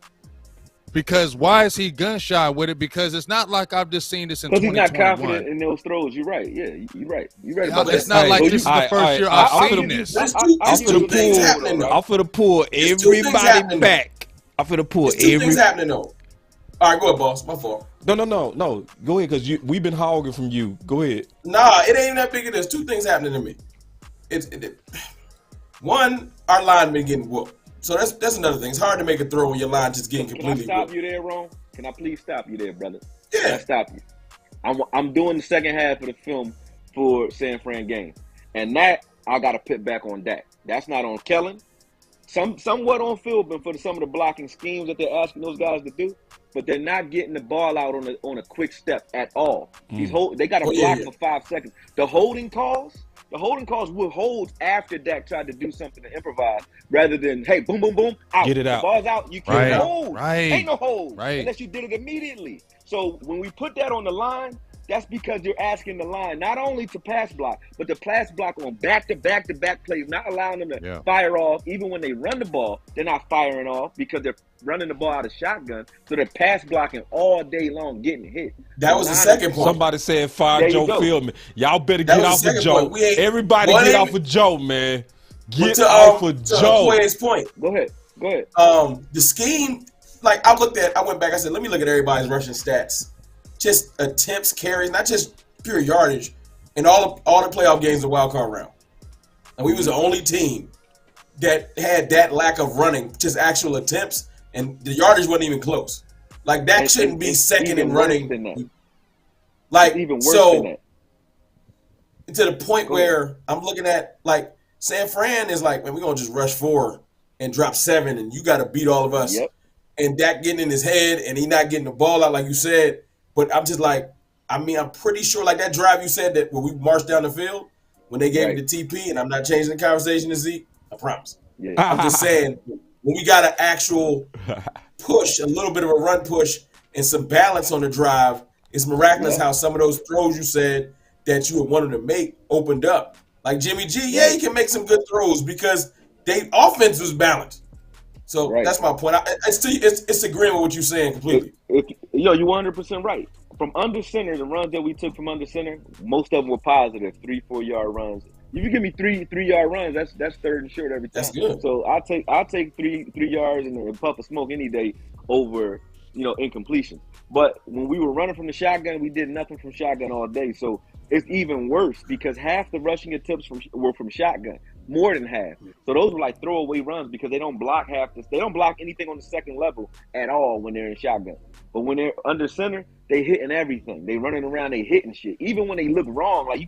Because why is he gun shy with it? Because it's not like I've just seen this in Because he's not 2021. confident in those throws. You're right. Yeah, you're right. You're right Yeah, about it's that. not like So this is you- the first year I've seen this. There's I'm two finna things pull. happening, though. I'm finna pull There's 2 things everybody happening, back. I'm finna pull There's 2 things every. happening, though. All right, go ahead, boss. My fault. No. Go ahead, because we've been hogging from you. Go ahead. Nah, it ain't that big of this. 2 things happening to me. One, our line been getting whooped. So that's another thing. It's hard to make a throw when your line just getting Can I completely stop whooped. you there, Ron? Can I please stop you there, brother? Can I Yeah. stop you? I'm doing the second half of the film for San Fran game, and that I got to put back on Dak. That's not on Kellen. Somewhat on Philbin for some of the blocking schemes that they're asking those guys to do, but they're not getting the ball out on a quick step at all. They got to block for 5 seconds. The holding calls will hold after Dak tried to do something to improvise, rather than hey, boom, boom, boom, out. Get it out. The ball's out. You can't hold. Right. Ain't no hold Right. unless you did it immediately. So when we put that on the line, that's because you're asking the line not only to pass block, but to pass block on back-to-back plays, not allowing them to fire off. Even when they run the ball, they're not firing off because they're running the ball out of shotgun. So they're pass blocking all day long, getting hit. That was the second point. Somebody said fire Joe Philbin. Y'all better get off of Joe. Everybody get off of Joe, man. Get off of Joe. To point. Go ahead. The scheme, like I went back, I said, let me look at everybody's rushing stats. Just attempts, carries, not just pure yardage, in all the playoff games of wild card round. And we was the only team that had that lack of running, just actual attempts, and the yardage wasn't even close. Like that shouldn't be second in running. Like even worse than that. To the point where I'm looking at like San Fran is like, man, we're gonna just rush 4 and drop 7, and you got to beat all of us. Yep. And Dak getting in his head, and he not getting the ball out like you said. But I'm just like, I'm pretty sure like that drive you said that when we marched down the field, when they gave me the TP, and I'm not changing the conversation to Zeke, I promise. Yeah. I'm just saying, when we got an actual push, a little bit of a run push, and some balance on the drive, it's miraculous how some of those throws you said that you wanted to make opened up. Like Jimmy G, he can make some good throws because they offense was balanced. So that's my point. It's agreeing with what you're saying completely. You're 100% right. From under center, the runs that we took from under center, most of them were positive, 3-4 yard runs. If you give me 3-yard runs, that's third and short every time. That's good. So I'll take 3 yards and a puff of smoke any day over incompletion. But when we were running from the shotgun, we did nothing from shotgun all day. So it's even worse because half the rushing attempts were from shotgun. More than half. So those were like throwaway runs because they don't block they don't block anything on the second level at all when they're in shotgun. But when they're under center, they hitting everything. They running around, they hitting shit. Even when they look wrong, like you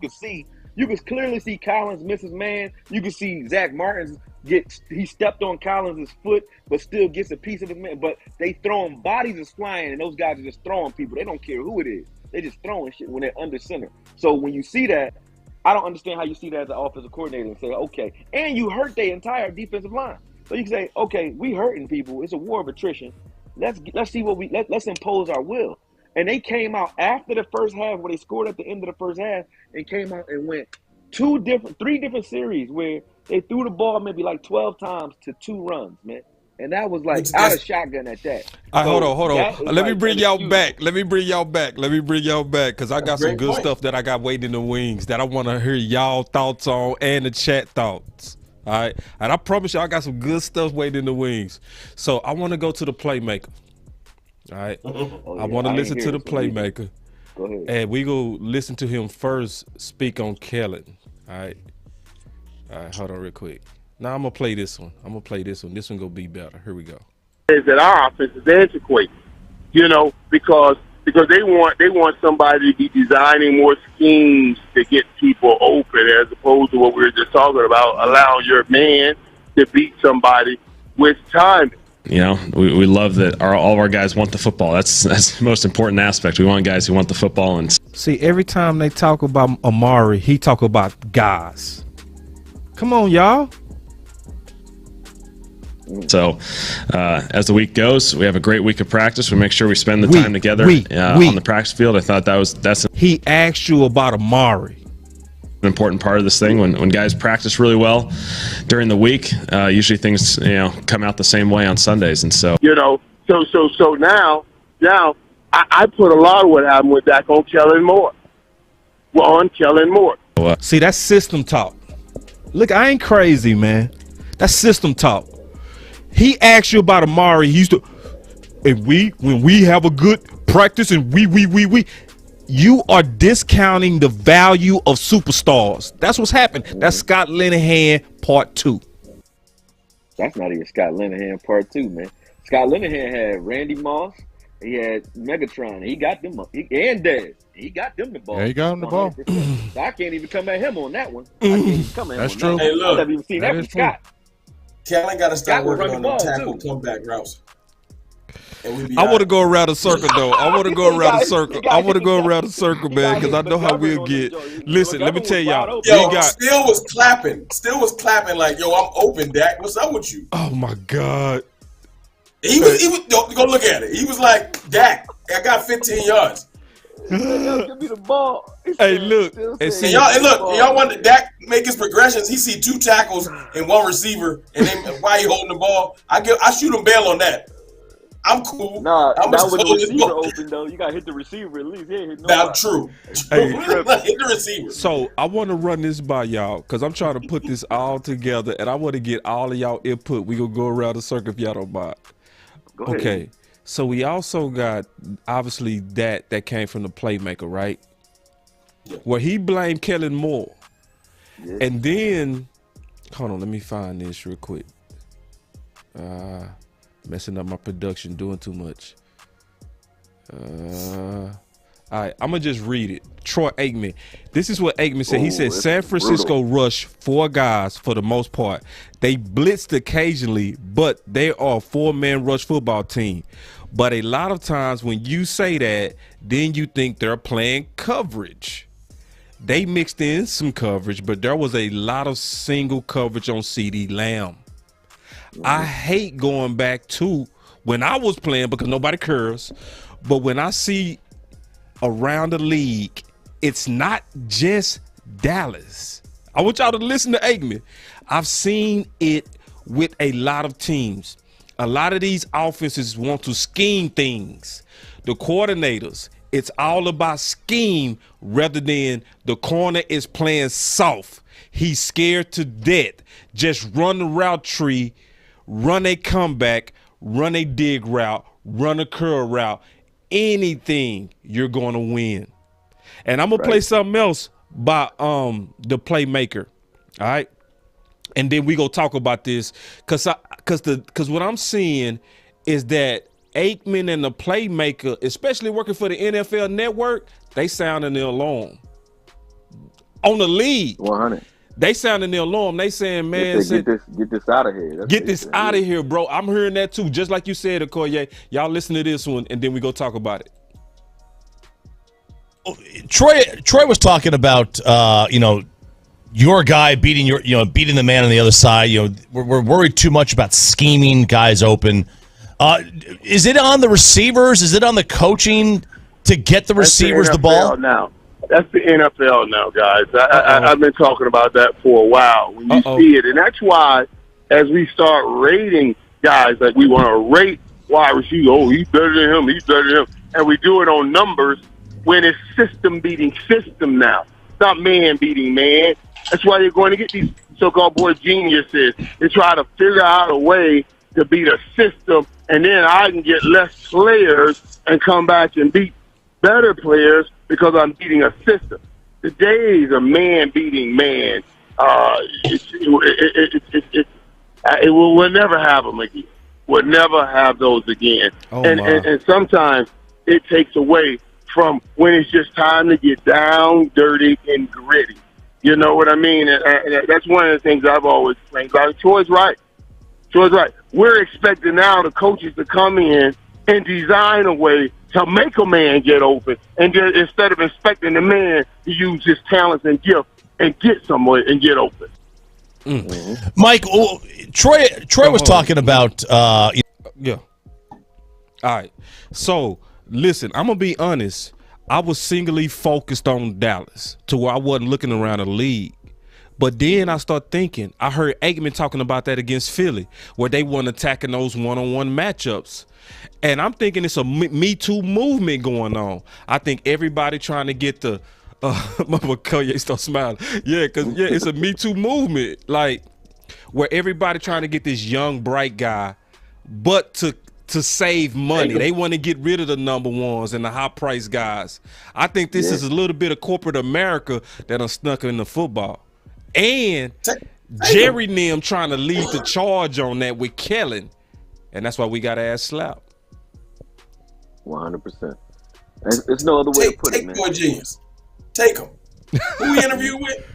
can clearly see Collins miss his man. You can see Zach Martin's he stepped on Collins' foot, but still gets a piece of the man. But they throwing bodies is flying, and those guys are just throwing people. They don't care who it is. They just throwing shit when they're under center. So when you see that, I don't understand how you see that as an offensive coordinator and say, okay, and you hurt their entire defensive line. So you can say, okay, we hurting people. It's a war of attrition. Let's see let's impose our will. And they came out after the first half where they scored at the end of the first half and came out and went 3 different series where they threw the ball maybe like 12 times to 2 runs, man. And that was like out of shotgun at that. Hold on. Let me bring y'all back because I got some good stuff that I got waiting in the wings that I want to hear y'all thoughts on and the chat thoughts. All right. And I promise y'all I got some good stuff waiting in the wings. So I want to go to the playmaker. All right. I want to listen to the playmaker. Go ahead. And we go listen to him first speak on Kellen. All right. Hold on real quick. Now I'm gonna play this one. This one gonna be better. Here we go. Is that our offense is antiquated, because they want somebody to be designing more schemes to get people open as opposed to what we were just talking about, allowing your man to beat somebody with timing. We love that all of our guys want the football. That's the most important aspect. We want guys who want the football. And see, every time they talk about Amari, he talk about guys. Come on, y'all. So as the week goes, we have a great week of practice. We make sure we spend the time together on the practice field. I thought that's he asked you about Amari. An important part of this thing. When guys practice really well during the week, usually things come out the same way on Sundays. And so so now I put a lot of what happened with Dak on Kellen Moore. See, that's system talk. Look, I ain't crazy, man. That's system talk. He asked you about Amari. He used to, and when we have a good practice, and we, you are discounting the value of superstars. That's what's happened. That's Scott Linehan part 2. That's not even Scott Linehan part 2, man. Scott Linehan had Randy Moss, He had Megatron. He got them up. And Dez. He got them the ball. Yeah, he got him the ball. 100%. So I can't even come at him on that one. I can't even come at him That's on true. that Hey, one. look, I've never even seen that from is true. Scott. Kellen got to start Scott will working run on the them ball, tackle too. comeback routes. And we be I all want to right. go around the circle though. I want to go He around the got- circle. he got- I want to he go got- around the circle, he man, got because I hit know how McGovern we'll on get. them joints. Listen, let me McGovern tell was y'all. wide open. Yo, We got. still was clapping. Still was clapping like, yo, I'm open, Dak. What's up with you? Oh my God. He was go look at it. He was like, Dak, I got 15 yards. He said, "Yo, give me the ball." He Hey, said- look, still and saying, see- And y'all, "Give and me the look, ball." y'all want Dak make his progressions. He see 2 tackles and 1 receiver, and then why he holding the ball? I shoot him bail on that. I'm cool. Nah, I'm not when the hold this receiver ball. open though. You got to hit the receiver at least. He ain't hit Now, nobody. true. Hey. Hit the receiver. So I want to run this by y'all because I'm trying to put this all together, and I want to get all of y'all input. We gonna go around the circle if y'all don't mind. Go ahead. Okay. So we also got obviously that came from the playmaker, right? Yeah. Where he blamed Kellen Moore. Yeah. And then, hold on, let me find this real quick. Messing up my production, doing too much. All right, I'm gonna just read it. Troy Aikman. This is what Aikman said. He Ooh, said it's San Francisco rushed 4 guys for the most part. They blitzed occasionally, but they are a 4-man rush football team. But a lot of times when you say that, then you think they're playing coverage. They mixed in some coverage, but there was a lot of single coverage on CD Lamb. I hate going back to when I was playing because nobody cares. But when I see around the league, it's not just Dallas. I want y'all to listen to Aikman. I've seen it with a lot of teams. A lot of these offenses want to scheme things. The coordinators, it's all about scheme rather than the corner is playing soft. He's scared to death. Just run the route tree, run a comeback, run a dig route, run a curl route. Anything, you're going to win. And I'm going to play something else by the playmaker. All right? And then we go talk about this cuz what I'm seeing is that Aikman and the playmaker, especially working for the NFL network, they sounding the alarm. On the league. 100. They sounding the alarm. They saying, man, Get this out of here. That's get what this he said. out of here, bro. I'm hearing that too. Just like you said, Okoye. Y'all listen to this one, and then we go talk about it. Troy was talking about your guy beating beating the man on the other side. We're worried too much about scheming guys open. Is it on the receivers? Is it on the coaching to get the receivers the ball? Now. That's the NFL now, guys. I've been talking about that for a while. When you see it, and that's why as we start rating guys, like we want to rate wide receiver, oh, he's better than him, he's better than him, and we do it on numbers when it's system beating system now. It's not man beating man. That's why you're going to get these so-called boy geniuses. They try to figure out a way to beat a system, and then I can get less players and come back and beat better players because I'm beating a system. The days of man beating man, we'll never have them again. We'll never have those again. And sometimes it takes away from when it's just time to get down, dirty, and gritty. You know what I mean? And that's one of the things I've always explained. Troy's right. We're expecting now the coaches to come in and design a way to make a man get open, and just, instead of expecting the man to use his talents and gift and get somewhere and get open. Mike, Troy was talking about. Yeah. All right. So listen, I'm gonna be honest. I was singly focused on Dallas to where I wasn't looking around the league. But then I start thinking, I heard Aikman talking about that against Philly, where they weren't attacking those one-on-one matchups. And I'm thinking it's a Me Too movement going on. I think everybody trying to get the Mama Kanye start smiling. Yeah, because it's a Me Too movement. Like where everybody trying to get this young, bright guy, but to save money. They want to get rid of the number ones and the high price guys. I think this is a little bit of corporate America that are snuck in the football. And Jerry Nim trying to lead the charge on that with Kellen. And that's why we got to ask Slap. 100%. There's no other way to put it, man. Take Boy Genius. Take him. Who he interviewed with?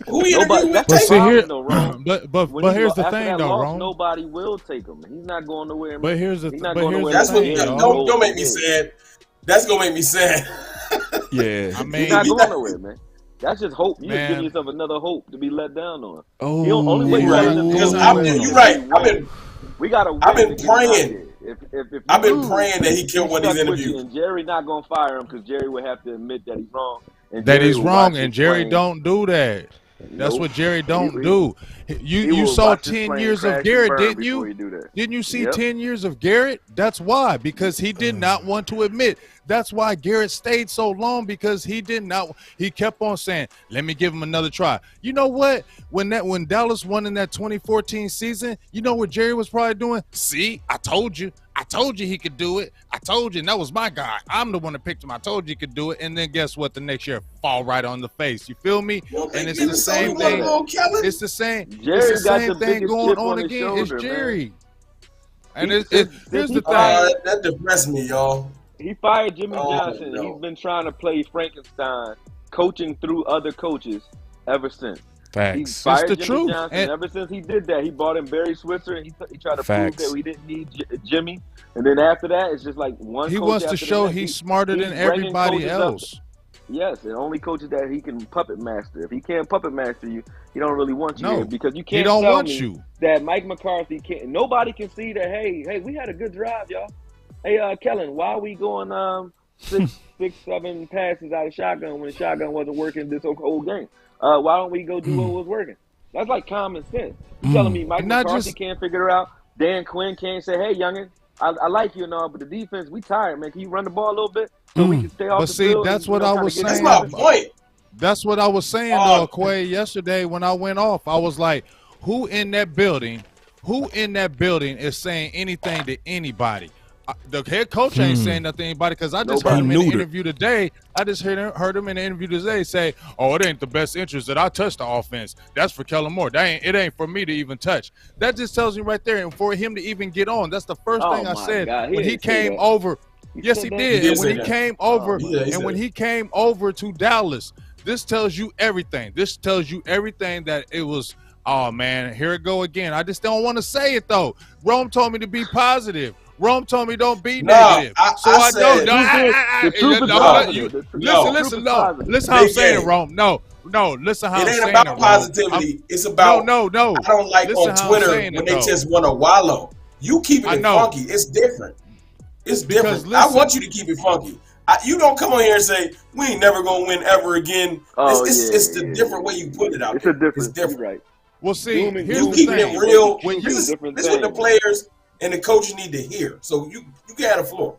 Who he interviewed with? But see here, but here's the thing, though, Rome. Nobody will take him. He's not going nowhere. But here's the thing. That's what. Don't make me sad. That's gonna make me sad. Yeah, I mean, he's not going nowhere, man. That's just hope. You just give yourself another hope to be let down on. Oh, only way because you're right. I've been praying. I've been praying that he killed one of these interviews. And Jerry not gonna fire him because Jerry would have to admit that he's wrong. That he's wrong, and Jerry don't do that. That's what Jerry don't do. You saw 10 years of Garrett, didn't you? Didn't you see 10 years of Garrett? That's why, because he did not want to admit. That's why Garrett stayed so long, because he did not. He kept on saying, "Let me give him another try." You know what? When Dallas won in that 2014 season, you know what Jerry was probably doing? See, I told you. I told you he could do it. I told you, and that was my guy. I'm the one that picked him. I told you he could do it. And then guess what? The next year, fall right on the face. You feel me? And it's the same thing. It's the same. It's the same thing going on again. It's Jerry. And here's the thing. That depressed me, y'all. He fired Jimmy Johnson. No. He's been trying to play Frankenstein, coaching through other coaches ever since. Facts. He fired it's the Jimmy truth. Johnson. And ever since he did that, he brought in Barry Switzer, and he tried to prove that we didn't need Jimmy. And then after that, it's just like one. He coach wants to after show the next. he's smarter than everybody else. Yes, and only coaches that he can puppet master. If he can't puppet master you, he don't really want you here, because you can't. He don't tell want me you. That Mike McCarthy can't. Nobody can see that. Hey, we had a good drive, y'all. Hey, Kellen, why are we going 6, 7 passes out of shotgun when the shotgun wasn't working this whole game? Why don't we go do what was working? That's like common sense. You telling me Mike McCarthy can't figure it out? Dan Quinn can't say, "Hey, youngin, I like you and all, but the defense, we tired, man. Can you run the ball a little bit so we can stay off the field?" But see, that's what I was saying. That's my point. That's what I was saying, though, Quay, yesterday when I went off. I was like, who in that building is saying anything to anybody? The head coach ain't saying nothing to anybody, because I just heard him in the interview today. I just heard him in the interview today say, "Oh, it ain't the best interest that I touch the offense. That's for Kellen Moore. It ain't for me to even touch." That just tells me right there. And for him to even get on, that's the first thing I said when he came over. Yes, he did. And when he came over, when he came over to Dallas, this tells you everything. This tells you everything that it was. Oh man, here it go again. I just don't want to say it though. Rome told me to be positive. Rome told me don't be negative. I don't. Listen how I'm saying it, Rome. No. Listen how I'm saying it. It ain't about positivity. It's about no. I don't like on Twitter when they just want to wallow. You keeping it funky. It's different. It's different. I want you to keep it funky. You don't come on here and say we ain't never gonna win ever again. It's the different way you put it out. It's different. Right. Well, see, you keeping it real. This is what the players and the coaches need to hear. So you got the floor.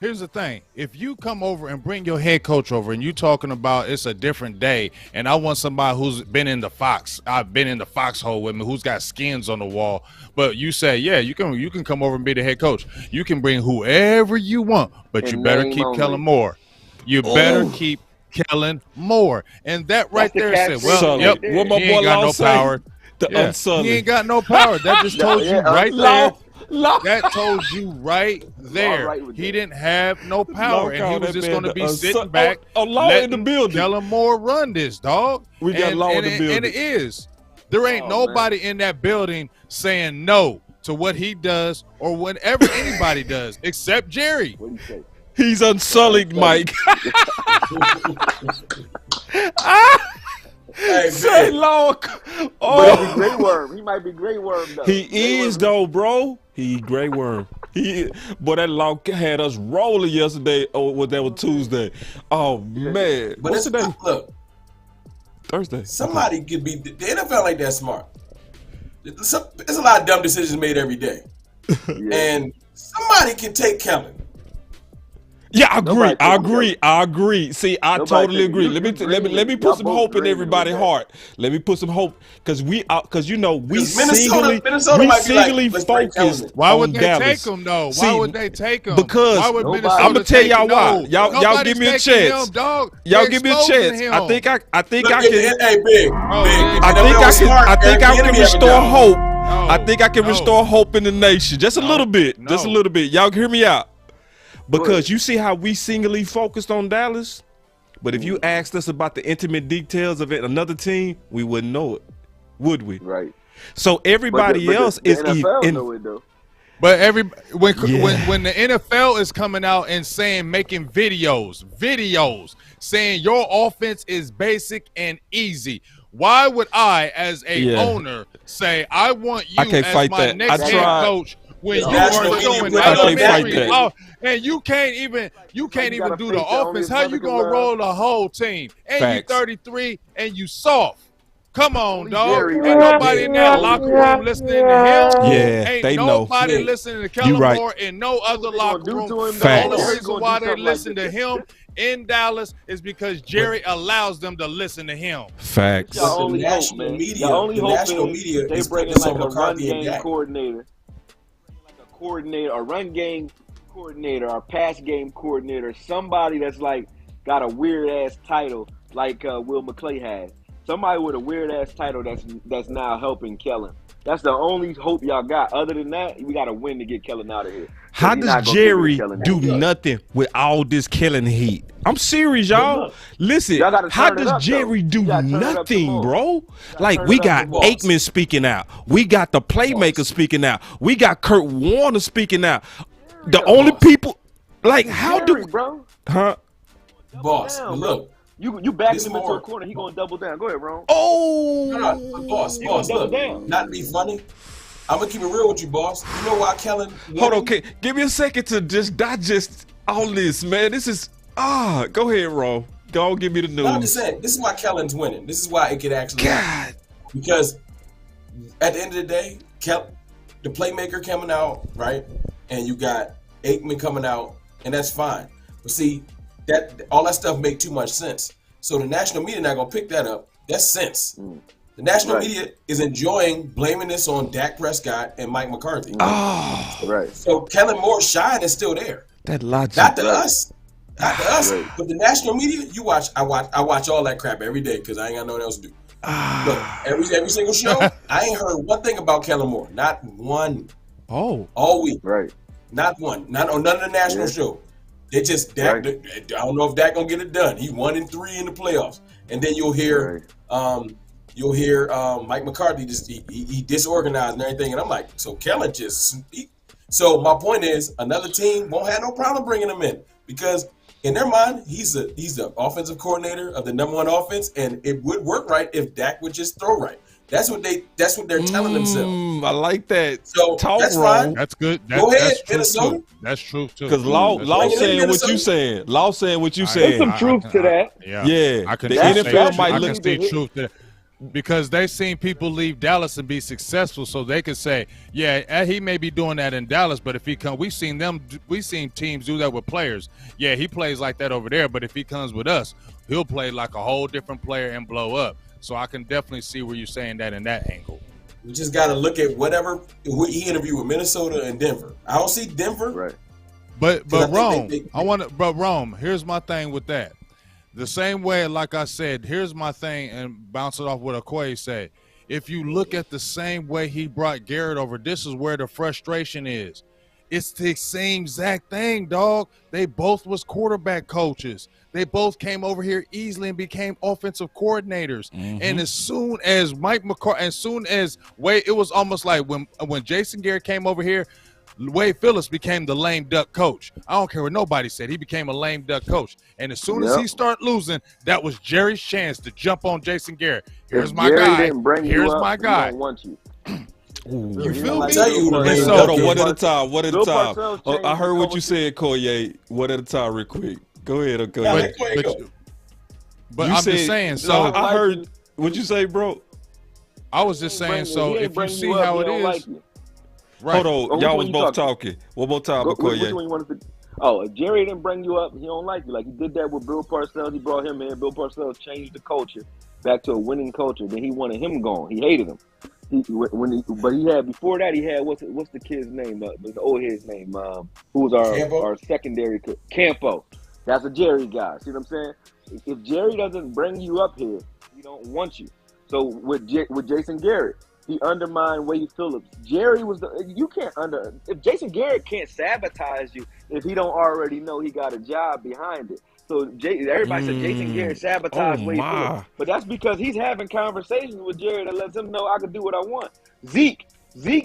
Here's the thing. If you come over and bring your head coach over and you talking about it's a different day, and I want somebody who's been in the I've been in the foxhole with me, who's got skins on the wall, but you say, yeah, you can come over and be the head coach. You can bring whoever you want, but you better keep Kellen Moore. You better keep Kellen Moore. And that right there said, well, yep, he ain't got no power. He ain't got no power. That just told you right there. That told you right there. He didn't have no power, and he was just going to be sitting back, letting Kellen Moore run this, dog. We got law in the building. And it is. There ain't nobody in that building saying no to what he does or whatever anybody does, except Jerry. What do you say? He's unsullied, Mike. Hey, say Lord. But he's Grey Worm. He might be Grey Worm though. He is though, bro. He Grey Worm. Boy, that law had us rolling yesterday. Oh, that was Tuesday. Oh man. But what's today? Look, Thursday. Somebody could be. The NFL ain't that smart. There's a lot of dumb decisions made every day, and somebody can take Kellen. Yeah, I agree. See, I totally agree. Let me put some hope in everybody's heart. Let me put some hope because we singly focused. Why would they Dallas. take him though? Why would they take him? Because I'm gonna tell y'all why. Y'all give me a chance. Y'all give me a chance. I think I can. Hey, big. I think I can restore hope. I think I can restore hope in the nation. Just a little bit. Just a little bit. Y'all hear me out. Because you see how we singly focused on Dallas, but if you asked us about the intimate details of another team, we wouldn't know it, would we? Right. So everybody else the is NFL know it though. But when the NFL is coming out and saying, making videos saying your offense is basic and easy, why would I, as a owner, say I want you as my next head coach when you are showing elementary, and you can't even do the offense? How you gonna roll the whole team? And you 33 and you soft. Come on, dog. Ain't nobody in that locker room listening to him. Yeah, Ain't they nobody know. listening to Kellen Moore in no other locker room. The only reason why they listen to him in Dallas is because Jerry allows them to listen to him. Facts. The national media they is bring in focused like on a run McCarthy and game Dak. coordinator, a run game coordinator, or pass game coordinator, somebody that's like got a weird ass title like Will McClay has. Somebody with a weird ass title that's now helping Kellen. That's the only hope y'all got. Other than that, we got to win to get Kellen out of here. How does Jerry do nothing with all this Kellen heat? I'm serious, y'all. Listen, how does Jerry do nothing, bro? Like, we got Aikman speaking out. We got the playmaker speaking out. We got Kurt Warner speaking out. The only people, like, how do, bro? Huh? Boss, look. You back him into a corner, he gonna double down. Go ahead, Ron. Boss, look. Not to be funny, I'm gonna keep it real with you, boss. You know why Kellen? Hold on, okay. Give me a second to just digest all this, man. This is go ahead, Ron. Go on, give me the news. No, I'm just saying, this is why Kellen's winning. This is why it could actually happen. Because at the end of the day, the playmaker coming out, right? And you got Aikman coming out, and that's fine. But see, that all that stuff make too much sense. So the national media not gonna pick that up. That's sense. The national media is enjoying blaming this on Dak Prescott and Mike McCarthy. So Kellen Moore's shine is still there. That logic. Not to us. But the national media, I watch all that crap every day because I ain't got nothing else to do. Look, every single show, I ain't heard one thing about Kellen Moore. Not one. All week. Not one. Not on none of the national show. They just Dak. I don't know if Dak gonna get it done. He 1-3 in the playoffs, and then you'll hear Mike McCarthy just he disorganized and everything. And I'm like, so Kellen so my point is, another team won't have no problem bringing him in because in their mind, he's the offensive coordinator of the number one offense, and it would work right if Dak would just throw right. That's what they're telling themselves. I like that. So that's fine. That's good. Go ahead, that's Minnesota. True. That's true too. Because Law saying what you saying. Law saying what you saying. There's some truth to that. Yeah. I can the NFL might look see truth there. Because they've seen people leave Dallas and be successful, so they could say, yeah, he may be doing that in Dallas, but if he comes, we've seen teams do that with players. Yeah, he plays like that over there, but if he comes with us, he'll play like a whole different player and blow up. So I can definitely see where you're saying that in that angle. We just got to look at who he interviewed with Minnesota and Denver. I don't see Denver. Right. But Rome, here's my thing with that. The same way, like I said, here's my thing, and bounce it off what Okoye said. If you look at the same way he brought Garrett over, this is where the frustration is. It's the same exact thing, dog. They both was quarterback coaches. They both came over here easily and became offensive coordinators. And as soon as Mike McCarthy, it was almost like when Jason Garrett came over here, Wade Phillips became the lame duck coach. I don't care what nobody said. He became a lame duck coach. And as soon as he started losing, that was Jerry's chance to jump on Jason Garrett. Here's my guy. Here's my guy. Want you. You feel me? Hold on, one at a time. One at a time. I heard what you said, Koye. One at a time, real quick. Go ahead, okay. But I'm just saying. So I heard what you say, bro. I was just saying. So if you see how it is, right? Hold on, y'all was both talking. One more time, Koye. If Jerry didn't bring you up, he don't like you. Like he did that with Bill Parcells. He brought him in. Bill Parcells changed the culture back to a winning culture. Then he wanted him gone. He hated him. But he had before that. He had what's the kid's name? The old head's name. Who was our secondary coach? Campo. That's a Jerry guy. See what I'm saying? If Jerry doesn't bring you up here, he don't want you. So with Jason Garrett, He undermined Wade Phillips. Jerry was if Jason Garrett can't sabotage you if he don't already know he got a job behind it. So everybody said Jason Garrett sabotaged Wade Phillips, but that's because he's having conversations with Jerry that lets him know I can do what I want. Zeke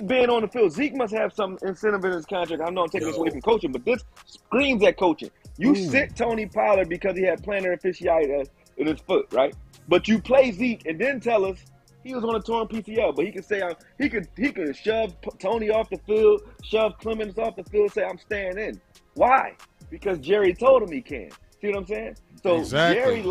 being on the field, Zeke must have some incentive in his contract. I know I'm taking this away from coaching, but this screams at coaching. You sit Tony Pollard because he had plantar fasciitis in his foot, right? But you play Zeke and then tell us he was on a torn PCL, but he could say he could shove Tony off the field, shove Clemens off the field, say I'm staying in. Why? Because Jerry told him he can. See what I'm saying? So exactly.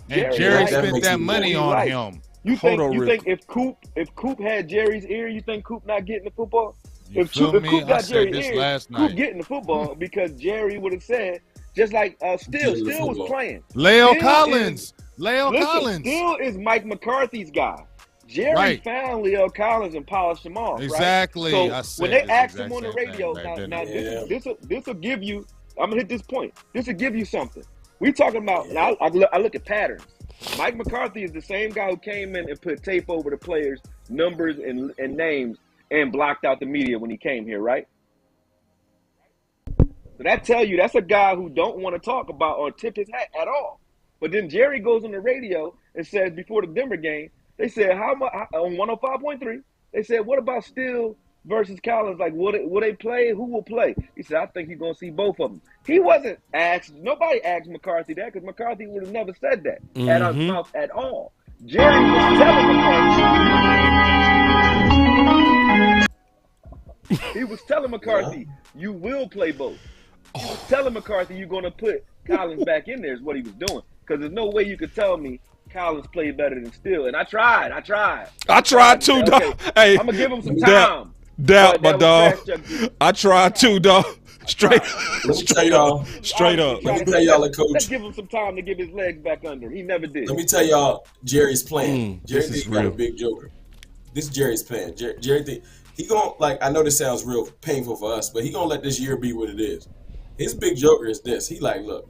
Jerry spent that money on him. You think if Coop had Jerry's ear, you think Coop not getting the football? If Coop got Jerry's ear, Coop getting the football because Jerry would have said, just like Still was playing. Leo Collins. Still is Mike McCarthy's guy. Jerry found Leo Collins and polished him off. Exactly. Right? So when they asked him on the radio, this will give you. I'm gonna hit this point. This will give you something. We talking about. Now I look at patterns. Mike McCarthy is the same guy who came in and put tape over the players' numbers and names and blocked out the media when he came here, right? So that tell you that's a guy who don't want to talk about or tip his hat at all. But then Jerry goes on the radio and says before the Denver game, they said how much on 105.3. They said, what about Steele versus Collins? Like, will they play? Who will play? He said, I think you're gonna see both of them. He wasn't asked. Nobody asked McCarthy that because McCarthy would have never said that out of his mouth at all. Jerry was telling McCarthy. He was telling McCarthy, you will play both. He was telling McCarthy you're gonna put Collins back in there is what he was doing. Because there's no way you could tell me Collins played better than Steele. And I tried. I tried too, dog. Okay, Hey, I'm gonna give him some time. Doubt, my dog. I tried too, dog. Straight up. Let me tell y'all a coach. Let's give him some time to get his legs back under him. He never did. Let me tell y'all Jerry's plan. Jerry's got a big joker. This is Jerry's plan. Jerry he gonna, like, I know this sounds real painful for us, but he gonna let this year be what it is. His big joker is this. He like, look,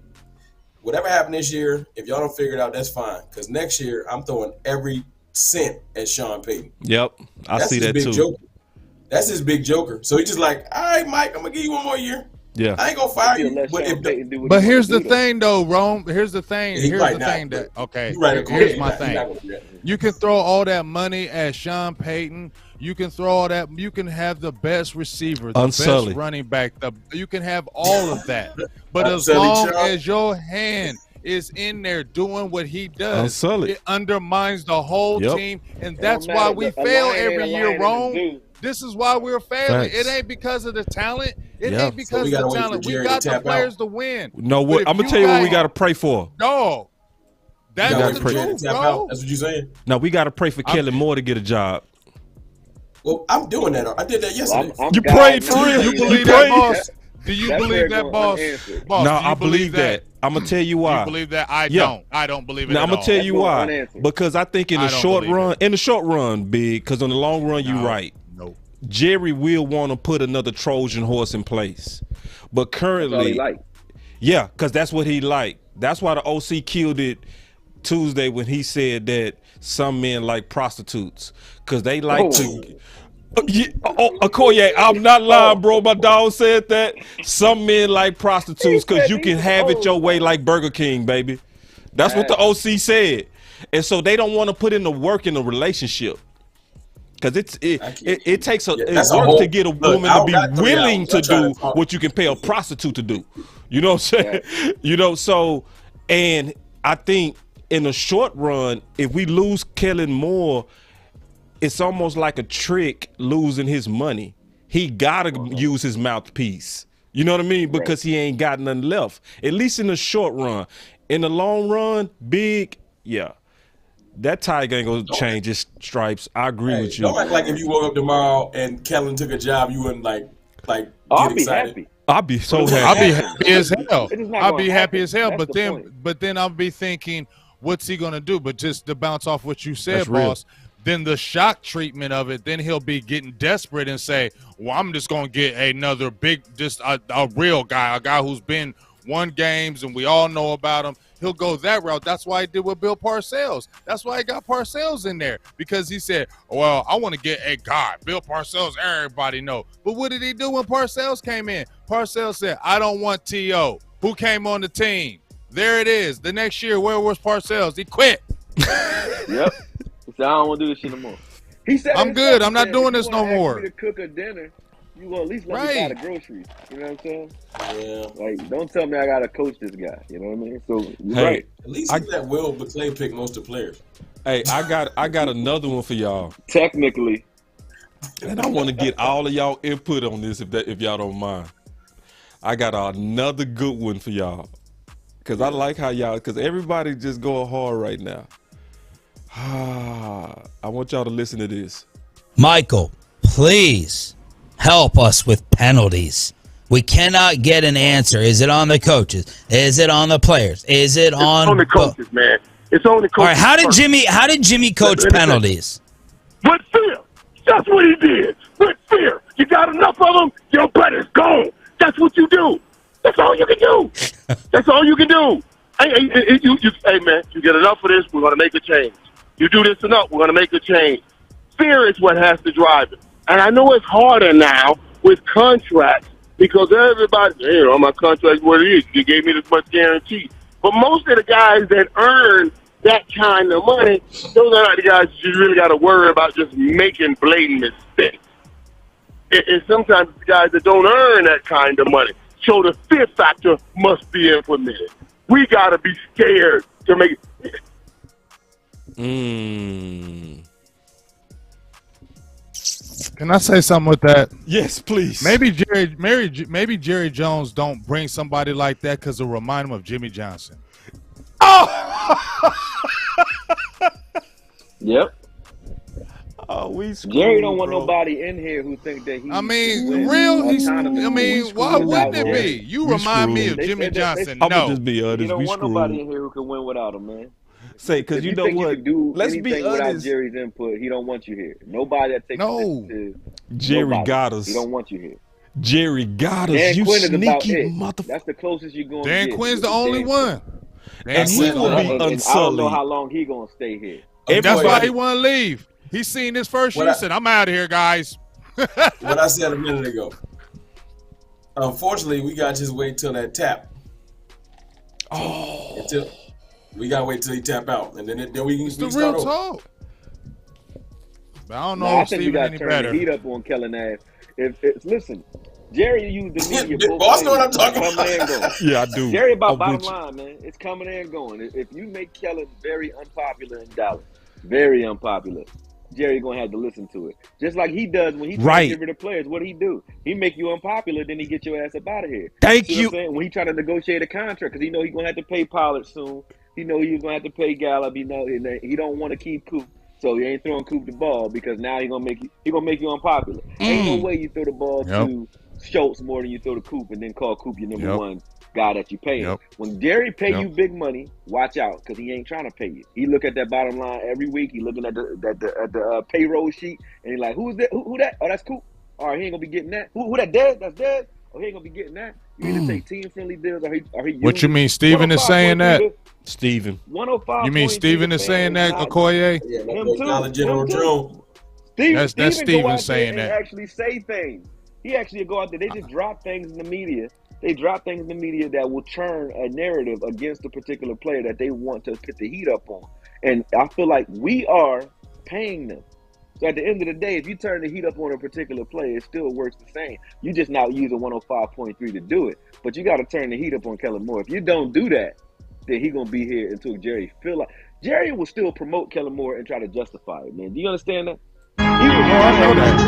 whatever happened this year, if y'all don't figure it out, that's fine. Because next year, I'm throwing every cent at Sean Payton. Yep, I see that too. Joker. That's his big joker. So he's just like, all right, Mike, I'm gonna give you one more year. Yeah, I ain't gonna fire you. But here's the thing, though, Rome. Here's the thing. Here's my thing. You can throw all that money at Sean Payton. You can throw all that. You can have the best receiver, the best running back. You can have all of that. But as long as your hand is in there doing what he does, it undermines the whole team, and that's why we fail every year, Rome. This is why we're failing. It ain't because of the talent. It ain't because of the talent. We got the players to win. No, I'm gonna tell you what we got to pray for. No, that's the truth, bro. That's what you're saying. No, we got to pray for Kellen Moore to get a job. Well, I'm doing that. I did that yesterday. You prayed for real. You believe that, boss? Do you believe that, boss? No, I believe that. I'm gonna tell you why. You believe that? I don't. I don't believe it. Now, I'm gonna tell you why. Because I think in the short run, big. Because in the long run, you're right. No. Jerry will want to put another Trojan horse in place, but currently, because that's what he liked. That's why the OC killed it Tuesday when he said that some men like prostitutes because they like to. Okoye, I'm not lying, bro. My dog said that some men like prostitutes because you can have it your way like Burger King, baby. That's what the OC said, and so they don't want to put in the work in the relationship. Because it takes work to get a woman to be willing to do what you can pay a prostitute to do. You know what I'm saying? Yeah. You know, so, and I think in the short run, if we lose Kellen Moore, it's almost like a trick losing his money. He got to use his mouthpiece. You know what I mean? Because he ain't got nothing left, at least in the short run. In the long run, big, that tiger ain't gonna change his stripes. I agree with you. Don't act like if you woke up tomorrow and Kellen took a job, you wouldn't like get excited. Happy. I'll be so happy. I'll be happy as hell. I'll be happy as hell. But then I'll be thinking, what's he gonna do? But just to bounce off what you said, boss. Then the shock treatment of it, then he'll be getting desperate and say, well, I'm just gonna get another big, just a real guy, a guy who's been won games and we all know about him. he'll go that route. That's why he did with Bill Parcells. That's why he got Parcells in there, because he said, well, I want to get a guy. Bill Parcells, everybody know. But what did he do when Parcells came in? Parcells said, I don't want T.O. Who came on the team? There it is. The next year, where was Parcells? He quit. Yep. He said, I don't want to do this shit no more. He said, I'm good. I'm not doing this no more. If you to cook a dinner, you will at least let me buy the groceries. You know what I'm saying? Yeah. Like, don't tell me I got to coach this guy. You know what I mean? So, Hey, right. At least he let Will McClay pick most of the players. Hey, I got another one for y'all, Technically. and I want to get all of y'all input on this if y'all don't mind. I got another good one for y'all, because I like how y'all, because everybody just going hard right now. I want y'all to listen to this. Michael, please help us with penalties. We cannot get an answer. Is it on the coaches? Is it on the players? Is it on the coaches, man? It's on the coaches. All right, how did Jimmy coach penalties? With fear. That's what he did. With fear. You got enough of them, your butt is gone. That's what you do. That's all you can do. That's all you can do. Hey, man, you get enough of this, we're going to make a change. You do this enough, we're going to make a change. Fear is what has to drive it. And I know it's harder now with contracts because everybody, my contract's what it is. You gave me this much guarantee. But most of the guys that earn that kind of money, those are not the guys you really got to worry about just making blatant mistakes. And sometimes the guys that don't earn that kind of money. So the fear factor must be implemented. We got to be scared to make it. Can I say something with that? Yes, please. Maybe Jerry Jones don't bring somebody like that because it'll remind him of Jimmy Johnson. Yep. Oh, Jerry don't want nobody in here who think that he. I mean, why wouldn't it be? You remind me of Jimmy Johnson. I'm gonna just be honest. You don't want nobody in here who can win without him, man. Say, because you know what? Let's be honest. Without Jerry's input, he don't want you here. Nobody that takes Jerry got us. He don't want you here. Jerry got us. Dan you Quinn sneaky motherfucker. That's the closest you're going to Dan get. Quinn's the only one. And he will be unsullied. I don't know how long he going to stay here. That's why he want to leave. He's seen this first year. He said, I'm out of here, guys. What I said a minute ago. Unfortunately, we got to just wait until that tap. We got to wait till he tap out. And then we can start real over. talk. But I don't know if Steven any better. Heat up on Kellen Ash. Listen, Jerry used the media. Boss know what I'm talking about. Yeah, I do. Jerry about bottom line, man. It's coming and going. If you make Kellen very unpopular in Dallas, very unpopular, Jerry gonna have to listen to it. Just like he does when he tries to get rid of players. What do? He make you unpopular, then he get your ass up out of here. Thank you. When he try to negotiate a contract, because he know he gonna have to pay Pollard soon. He know he's gonna have to pay Gallup. He know he don't want to keep Coop. So he ain't throwing Coop the ball because now he gonna make you unpopular. Ain't no way you throw the ball to Schultz more than you throw to Coop and then call Coop your number one guy that you pay. When Jerry pay you big money, watch out because he ain't trying to pay you. He look at that bottom line every week. He looking at the payroll sheet and he like, who's that? Who that? Oh, that's Coop. All right, he ain't gonna be getting that. Who that dead? That's dead. Oh, he ain't gonna be getting that. You either take team friendly deals or he what you mean? Steven is saying that. Steven. 105. You mean Steven is saying that, Okoye? Yeah, that's General Joe. That's Steven saying that. Actually say things. He actually go out there. They just drop things in the media. They drop things in the media that will turn a narrative against a particular player that they want to put the heat up on. And I feel like we are paying them. So at the end of the day, if you turn the heat up on a particular player, it still works the same. You just now use a 105.3 to do it. But you got to turn the heat up on Kellen Moore. If you don't do that, then he gonna be here until Jerry feel like Jerry will still promote Kellen Moore and try to justify it, man. Do you understand that? I know that.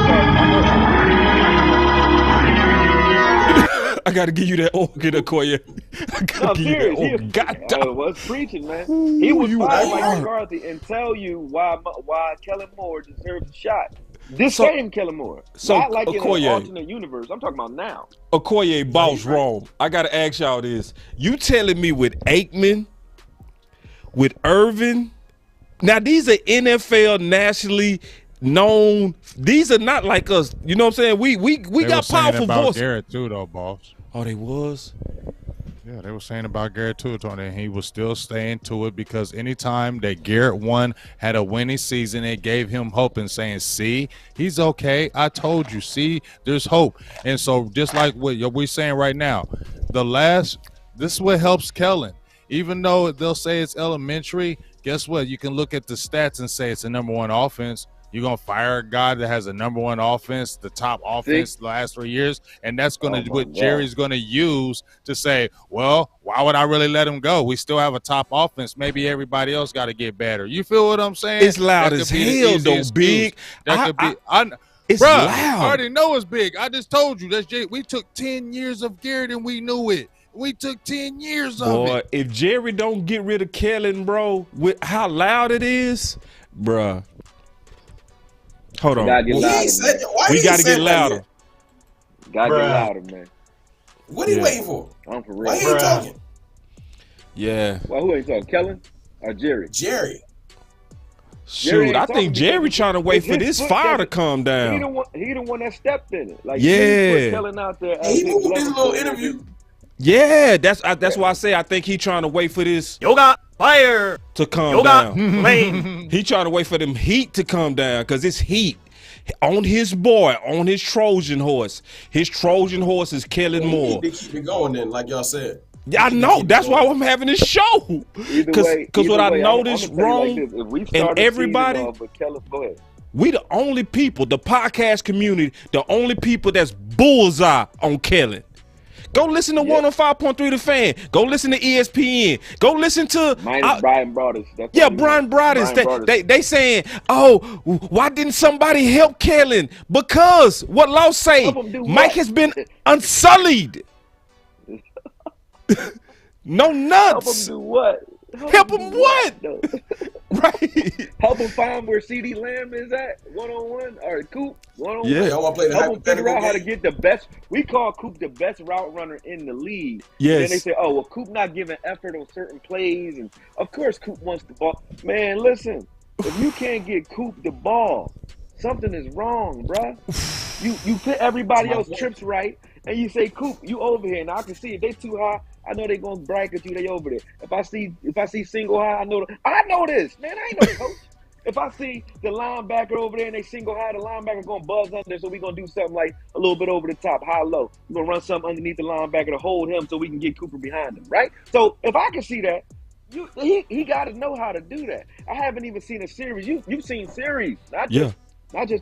I gotta give you that organ, Okoye. I gotta give you that organ. God was preaching, man. He would fight Mike McCarthy and tell you why Kellen Moore deserves a shot. This same Kellen Moore. Not like Okoye, in an alternate universe. I'm talking about now. Okoye, boss wrong. I gotta ask y'all this. You telling me with Aikman, with Irvin, now these are NFL nationally known. These are not like us. You know what I'm saying? We got powerful voices. Garrett too, though, boss. Oh, they was. Yeah, they were saying about Garrett too, Tony, and he was still staying to it because anytime that Garrett had a winning season, it gave him hope and saying, see, he's okay. I told you, see, there's hope. And so just like what we're saying right now, this is what helps Kellen. Even though they'll say it's elementary, guess what? You can look at the stats and say it's the number one offense. You're going to fire a guy that has a number one offense, the top offense the last 3 years, and that's going to what Jerry's going to use to say, well, why would I really let him go? We still have a top offense. Maybe everybody else got to get better. You feel what I'm saying? It's loud as hell, though, big. It's loud. I already know it's big. I just told you. We took 10 years of Garrett, and we knew it. We took 10 years of it. If Jerry don't get rid of Kellen, bro, with how loud it is, bruh. Hold on. We got to get louder. Gotta get louder, man. What are you waiting for? I'm for real. Why ain't talking? Yeah. Well, who ain't talking? Kellen or Jerry? Jerry. Shoot, I think Jerry trying to wait for this fire to come down. He the one that stepped in it. Like, yeah. Put Kellen out there. He moved his little interview. Yeah, that's why I say I think he trying to wait for this Yoga fire to come down. Flame. He trying to wait for them heat to come down because it's heat on his boy, on his Trojan horse. His Trojan horse is Kellen Moore. They keep it going then, like y'all said. Yeah, I know. That's why I'm having this show. Because what I noticed wrong, and everybody, go ahead. We the only people, the podcast community, the only people that's bullseye on Kellen. Go listen to 105.3 The Fan. Go listen to ESPN. Go listen to Brian Broaddus. Brian Broaddus. They saying, oh, why didn't somebody help Kellen? Because what law say? Mike has been unsullied. No nuts. Help him do what? Help him what? Right. Help him find where CD Lamb is at, one-on-one, or Coop, one-on-one. Yeah. Y'all want to play the Help him figure out how to game? get the best. We call Coop the best route runner in the league. Yes. And then they say, oh, well, Coop not giving effort on certain plays. And, of course, Coop wants the ball. Man, listen, if you can't get Coop the ball, something is wrong, bruh. You put everybody else trips right, and you say, Coop, you over here. Now, I can see if they too high, I know they gonna brag at you. They over there. If I see single high, I know this, man. I ain't no coach. If I see the linebacker over there and they single high, the linebacker gonna buzz under. So we gonna do something like a little bit over the top, high low. We gonna run something underneath the linebacker to hold him so we can get Cooper behind him, right? So if I can see that, he got to know how to do that. I haven't even seen a series. You've seen series, not just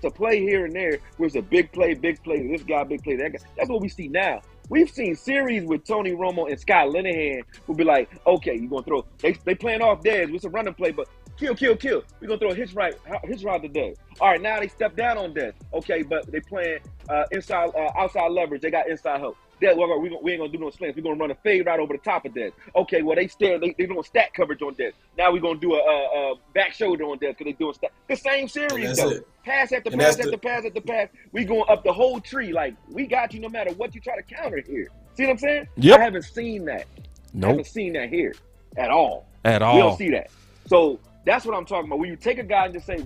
a play here and there where it's a big play, this guy, big play, that guy. That's what we see now. We've seen series with Tony Romo and Scott Linehan who be like, okay, you're going to throw. They playing off Dez. It's a running play, but kill. We're going to throw a hitch route to Dez. All right, now they step down on Dez. Okay, but they playing outside leverage. They got inside help. We ain't going to do no slants. We're going to run a fade right over the top of Dez. Okay, well, they doing stack coverage on Dez. Now we're going to do a back shoulder on Dez because they doing stack. The same series, though. Pass after pass after pass after pass. We going up the whole tree. Like, we got you no matter what you try to counter here. See what I'm saying? Yep. I haven't seen that. Nope. I haven't seen that here at all. We don't see that. So that's what I'm talking about. When you take a guy and just say,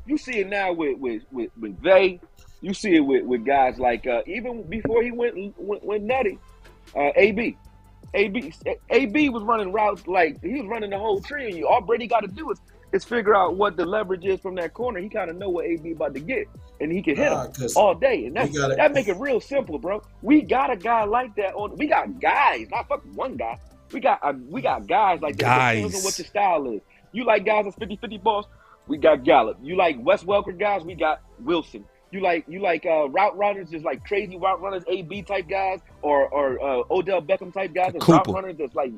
you see it now with they. You see it with guys like even before he went nutty, AB was running routes like he was running the whole tree, and all Brady got to do is figure out what the leverage is from that corner. He kind of know what AB about to get, and he can hit him all day. And that make it real simple, bro. We got a guy like that we got guys, not fucking one guy. We got guys like that. It depends on what your style is. You like guys that's 50-50 balls? We got Gallup. You like Wes Welker guys? We got Wilson. You like route runners, just like crazy route runners, AB type guys, or Odell Beckham type guys, and route runners that's like,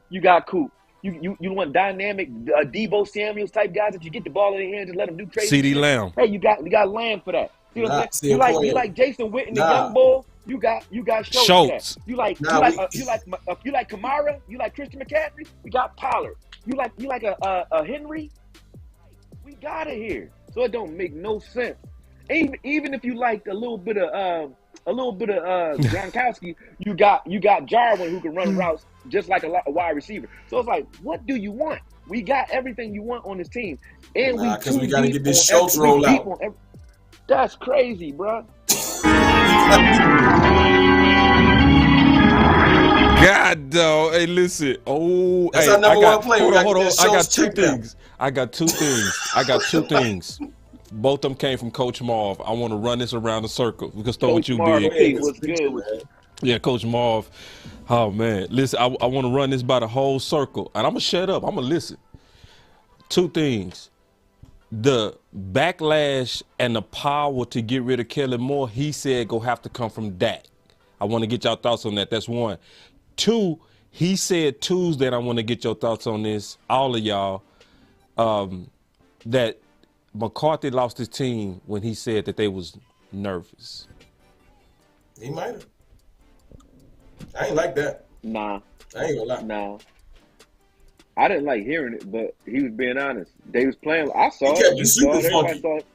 you got Coop. You want dynamic Debo Samuels type guys that you get the ball in their hands and let them do crazy. CD Lamb. Hey, you got Lamb for that. See what I'm saying? You like Jason Witten, the young bull. You got Schultz. You like Kamara. You like Christian McCaffrey. We got Pollard. You like a Henry. We got it here, so it don't make no sense. Even if you liked a little bit of Gronkowski, you got Jarwin who can run routes just like a wide receiver. So it's like, what do you want? We got everything you want on this team, and because we got to get this Schultz roll out. That's crazy, bro. God No, hey, listen. Oh, That's hey, our number one play. Hold We on, gotta hold on. get I got Schultz two checked out. things. I got two things. Both of them came from Coach Marv. I want to run this around the circle. We can start with Coach you, Marv Big. P, what's good with you? Yeah, Coach Marv. Oh man, listen. I want to run this by the whole circle, and I'm gonna shut up. I'm gonna listen. Two things. The backlash and the power to get rid of Kellen Moore, he said, go have to come from Dak. I want to get y'all thoughts on that. That's one. Two, he said Tuesday, and I want to get your thoughts on this, all of y'all, that McCarthy lost his team when he said that they was nervous. He might have. I ain't like that. Nah, I ain't gonna lie. nah. I didn't like hearing it, but he was being honest. They was playing. I saw He kept it. You it saw it. super Everybody funky. saw it.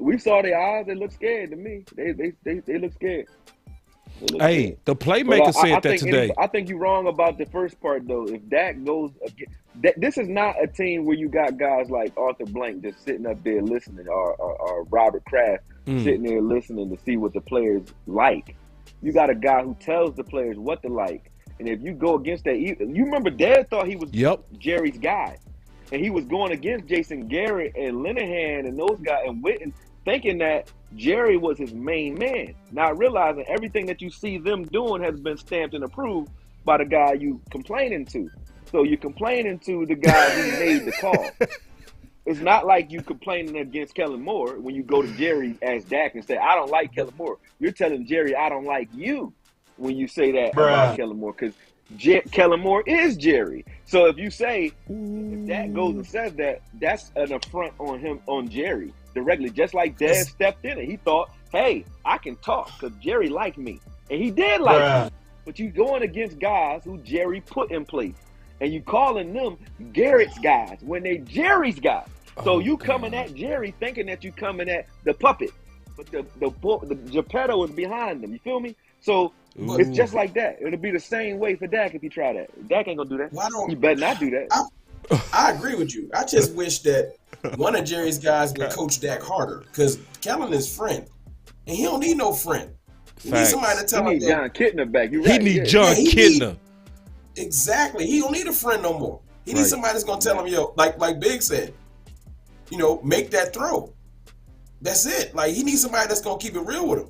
We saw their eyes. They look scared to me. They look scared. They look Hey, scared. the But playmaker said that think today. I think you're wrong about the first part though. If Dak goes again, this is not a team where you got guys like Arthur Blank just sitting up there listening, or Robert Kraft sitting there listening to see what the players like. You got a guy who tells the players what to like. And if you go against that, you remember Dad thought he was Jerry's guy. And he was going against Jason Garrett and Linehan and those guys and Witten, thinking that Jerry was his main man, not realizing everything that you see them doing has been stamped and approved by the guy you complaining to. So you're complaining to the guy who made the call. It's not like you complaining against Kellen Moore when you go to Jerry as Dak and say, I don't like Kellen Moore. You're telling Jerry, I don't like you when you say that about Kellen Moore, because Kellen Moore is Jerry. So if you say, if Dak goes and says that, that's an affront on him, on Jerry directly, just like Dad stepped in it. He thought, hey, I can talk because Jerry liked me. And he did like me. But you going against guys who Jerry put in place. And you calling them Garrett's guys when they Jerry's guys. So you coming at Jerry thinking that you coming at the puppet. But the Geppetto is behind them. You feel me? So it's just like that. It'll be the same way for Dak if you try that. Dak ain't gonna do that. You better not do that. I agree with you. I just wish that one of Jerry's guys would coach Dak harder, because Kellen is friend, and he don't need no friend. He needs somebody to tell him. He need John Kitna back. You He right. need John Kitna. Exactly. He don't need a friend no more. He needs somebody that's gonna tell him, yo, like Big said, make that throw. That's it. Like, he needs somebody that's gonna keep it real with him.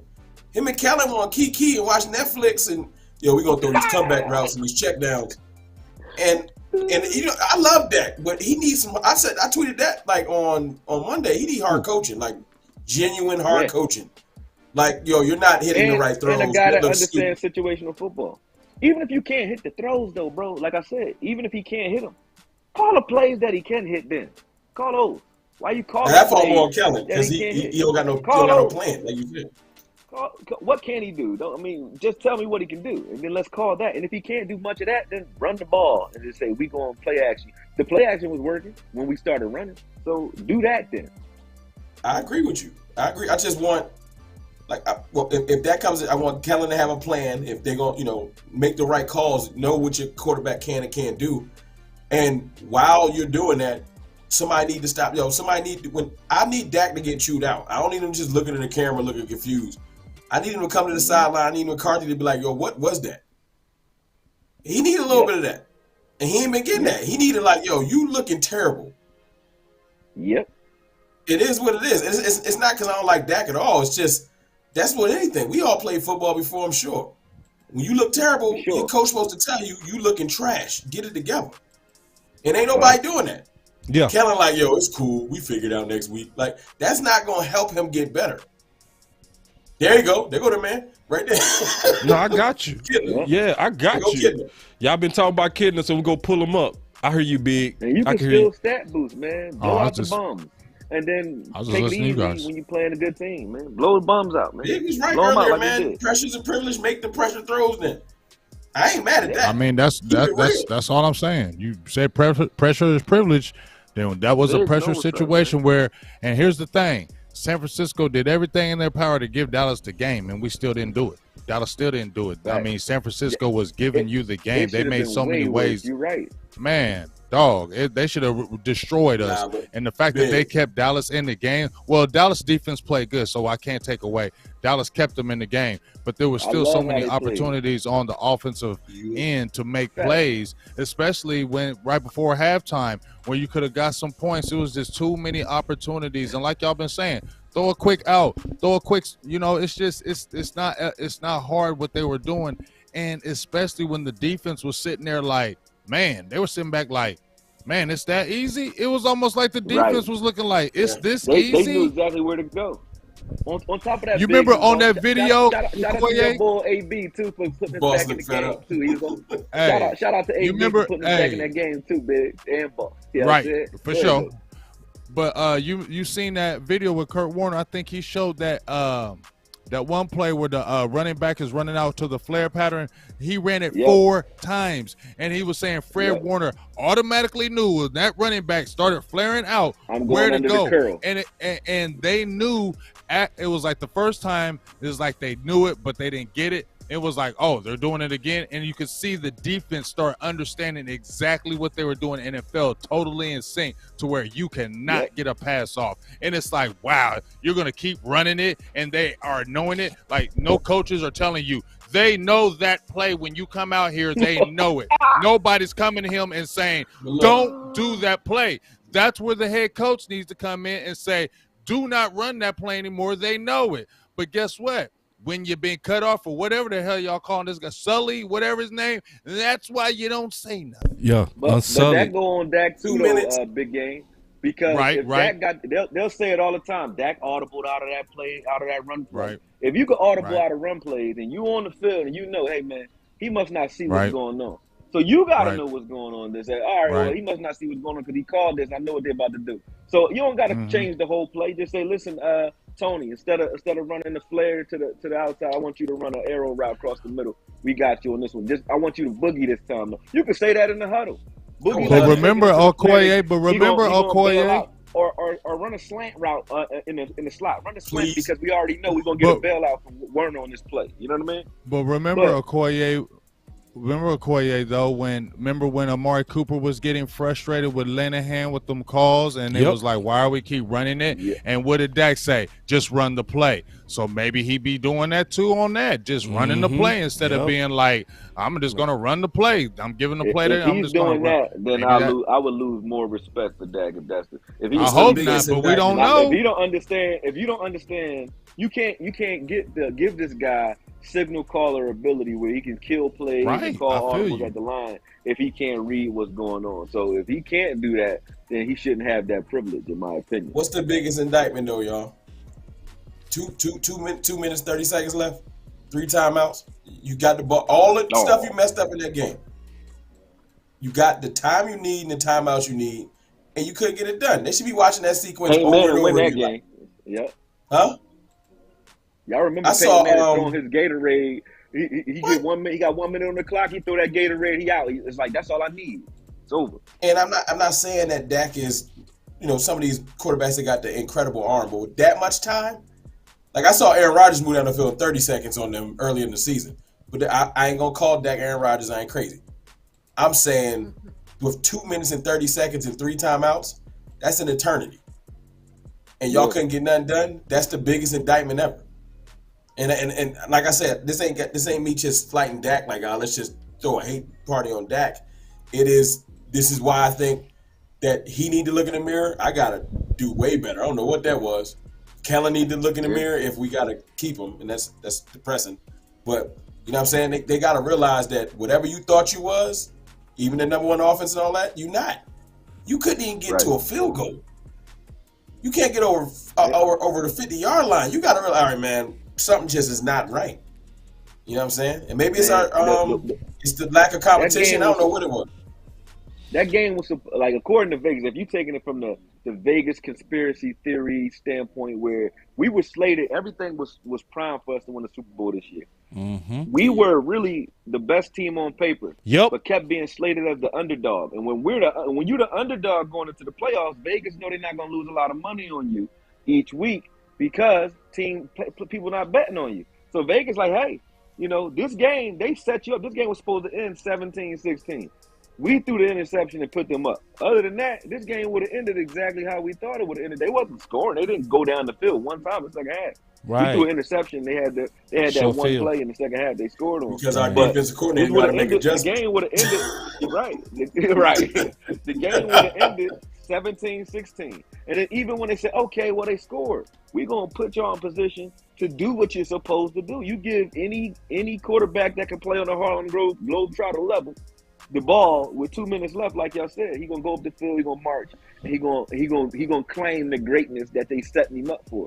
Him and Kellen want key and watch Netflix, and we're gonna throw these comeback routes and these check downs. And I love Dak, but he needs some. I tweeted that like on Monday. He need hard coaching, like genuine hard coaching. Like, you're not hitting the right throws. And a guy that understands situational football. Even if you can't hit the throws though, bro, like I said, even if he can't hit them, call the plays that he can hit then. Call those. Why you call that? Fall more on Kellen, because he don't got no plan, like you said. What can he do? Just tell me what he can do, and then let's call that. And if he can't do much of that, then run the ball and just say, we going play action. The play action was working when we started running, so do that then. I agree with you. I agree. I just want, if that comes, I want Kellen to have a plan. If they're going to, make the right calls, know what your quarterback can and can't do. And while you're doing that, somebody need to stop. I need Dak to get chewed out. I don't need him just looking at the camera looking confused. I need him to come to the sideline. I need McCarthy to be like, yo, what was that? He needed a little bit of that. And he ain't been getting that. He needed you looking terrible. Yep. It is what it is. It's not because I don't like Dak at all. It's just, that's what anything. We all played football before, I'm sure. When you look terrible, your coach supposed to tell you looking trash. Get it together. And ain't nobody doing that. Yeah. Kellen it's cool. We figure it out next week. Like, that's not going to help him get better. There you go. There go the man. Right there. No, I got you. Yeah, I got you. Kidner. Y'all been talking about Kidner, so we go pull him up. I hear you, Big. And you can still stat boost, man. Blow out the bums. And then take it easy when you're playing a good team, man. Blow the bums out, man. Big was right Blow earlier, out man. Pressure's a privilege. Make the pressure throws then. I ain't mad at that. I mean, that's all I'm saying. You say pressure is privilege. Then that was a pressure situation where, and here's the thing. San Francisco did everything in their power to give Dallas the game, and we still didn't do it. Dallas still didn't do it. Right. I mean, San Francisco was giving you the game. They made so many ways. You're right. Man, dog, they should have destroyed us. Nah, but And the fact that they big. kept Dallas in the game, well, Dallas defense played good, so I can't take away. Dallas kept them in the game, but there was I still so love how many they played. opportunities on the offensive end to make plays, especially when right before halftime, where you could have got some points. It was just too many opportunities, and like y'all been saying, throw a quick out, throw a quick. You know, it's just it's not hard what they were doing, and especially when the defense was sitting there like, man, they were sitting back like, man, it's that easy. It was almost like the defense was looking like, it's this They easy. knew exactly where to go. On top of that, You Big, remember on that video, shout out to your boy AB too for putting us back in the game too. He was on, shout out to AB for putting us back in that game too, Big and Boss. Yeah, right, for sure. But you seen that video with Kurt Warner? I think he showed that that one play where the running back is running out to the flare pattern. He ran it 4 times, and he was saying Fred Warner automatically knew when that running back started flaring out where to go, and they knew. It was like the first time, it was like they knew it, but they didn't get it. It was like, oh, they're doing it again. And you could see the defense start understanding exactly what they were doing, and it fell totally in sync to where you cannot get a pass off. And it's like, wow, you're going to keep running it, and they are knowing it. Like, no coaches are telling you. They know that play when you come out here. They know it. Nobody's coming to him and saying, don't do that play. That's where the head coach needs to come in and say, do not run that play anymore. They know it. But guess what? When you're being cut off or whatever the hell y'all calling this guy, Sully, whatever his name, that's why you don't say nothing. Yeah, but that go on Dak too, though, Big Game. Because if Dak got, they'll say it all the time. Dak audibled out of that play, out of that run play. Right. If you could audible out of run plays and you on the field and you know, hey man, he must not see what's going on. So you gotta know what's going on. They say, all right, well, he must not see what's going on because he called this. I know what they're about to do. So you don't gotta change the whole play. Just say, listen, Tony, instead of running the flare to the outside, I want you to run an arrow route across the middle. We got you on this one. Just I want you to boogie this time. You can say that in the huddle. Boogie but remember Okoye. Or run a slant route in the slot. Run a slant because we already know we're gonna get a bailout from Werner on this play. You know what I mean? But remember Okoye. Remember Okoye though when Amari Cooper was getting frustrated with Linehan with them calls, and it was like, why are we keep running it? And what did Dak say? Just run the play. So maybe he be doing that too on that, just running the play instead of being like, I'm just gonna run the play. I'm giving the play. If he's doing that, then I would lose more respect for Dak if that's the. If he's I hope not, but we don't know. If you don't understand, you can't give this guy signal caller ability where he can kill plays and call audibles at the line if he can't read what's going on. So if he can't do that, then he shouldn't have that privilege, in my opinion. What's the biggest indictment though, y'all? 2 minutes 30 seconds left, 3 timeouts. You got the ball, all the stuff you messed up in that game. You got the time you need and the timeouts you need, and you couldn't get it done. They should be watching that sequence over and over. That game. Yep. Huh? Y'all remember Peyton Manning throwing his Gatorade? He get 1 minute. He got 1 minute on the clock. He throw that Gatorade. He out. It's like that's all I need. It's over. And I'm not saying that Dak is, some of these quarterbacks that got the incredible arm, but with that much time, like I saw Aaron Rodgers move down the field in 30 seconds on them early in the season. But I ain't gonna call Dak Aaron Rodgers. I ain't crazy. I'm saying with 2 minutes and 30 seconds and 3 timeouts, that's an eternity. And y'all couldn't get nothing done. That's the biggest indictment ever. And like I said, this ain't me just flighting Dak like, let's just throw a hate party on Dak. This is why I think that he need to look in the mirror. I gotta do way better. I don't know what that was. Kellen need to look in the mirror if we gotta keep him, and that's depressing. But you know what I'm saying? They gotta realize that whatever you thought you was, even the number 1 offense and all that, you not. You couldn't even get to a field goal. You can't get over the 50-yard line. You gotta realize, all right, man, something just is not right. You know what I'm saying? And maybe it's it's the lack of competition. I don't know what it was. That game was like, according to Vegas, if you're taking it from the Vegas conspiracy theory standpoint, where we were slated, everything was primed for us to win the Super Bowl this year. Mm-hmm. We were really the best team on paper, yep, but kept being slated as the underdog. And when you're the underdog going into the playoffs, Vegas know they're not going to lose a lot of money on you each week because people not betting on you. So Vegas like, hey, this game, they set you up. This game was supposed to end 17-16. We threw the interception and put them up. Other than that, this game would have ended exactly how we thought it would have ended. They wasn't scoring. They didn't go down the field one time in the second half. Right. We threw an interception. They had that Sure one field. play in the second half. They scored on. Because our But defensive coordinator this would got to have make ended. The adjustments. game would have ended right. The game would have ended 17-16. And then even when they said, okay, well, they scored, we're going to put y'all in position to do what you're supposed to do. You give any quarterback that can play on the Harlem Globetrotter level the ball with 2 minutes left, like y'all said, he gonna go up the field, he gonna march, and he gonna claim the greatness that they setting him up for.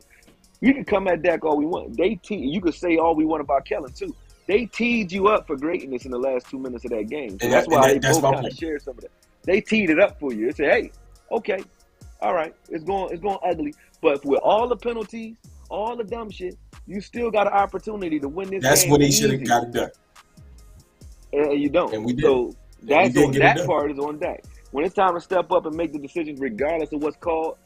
You can come at Dak all we want. You could say all we want about Kellen too. They teed you up for greatness in the last 2 minutes of that game. So that's why they both kind of share some of that. They teed it up for you. They say, hey, okay, all right, it's going ugly, but with all the penalties, all the dumb shit, you still got an opportunity to win this game. That's what he should have got it done. And you don't. And we did. So that's on that done. part is on Dak. When it's time to step up and make the decisions, regardless of what's called,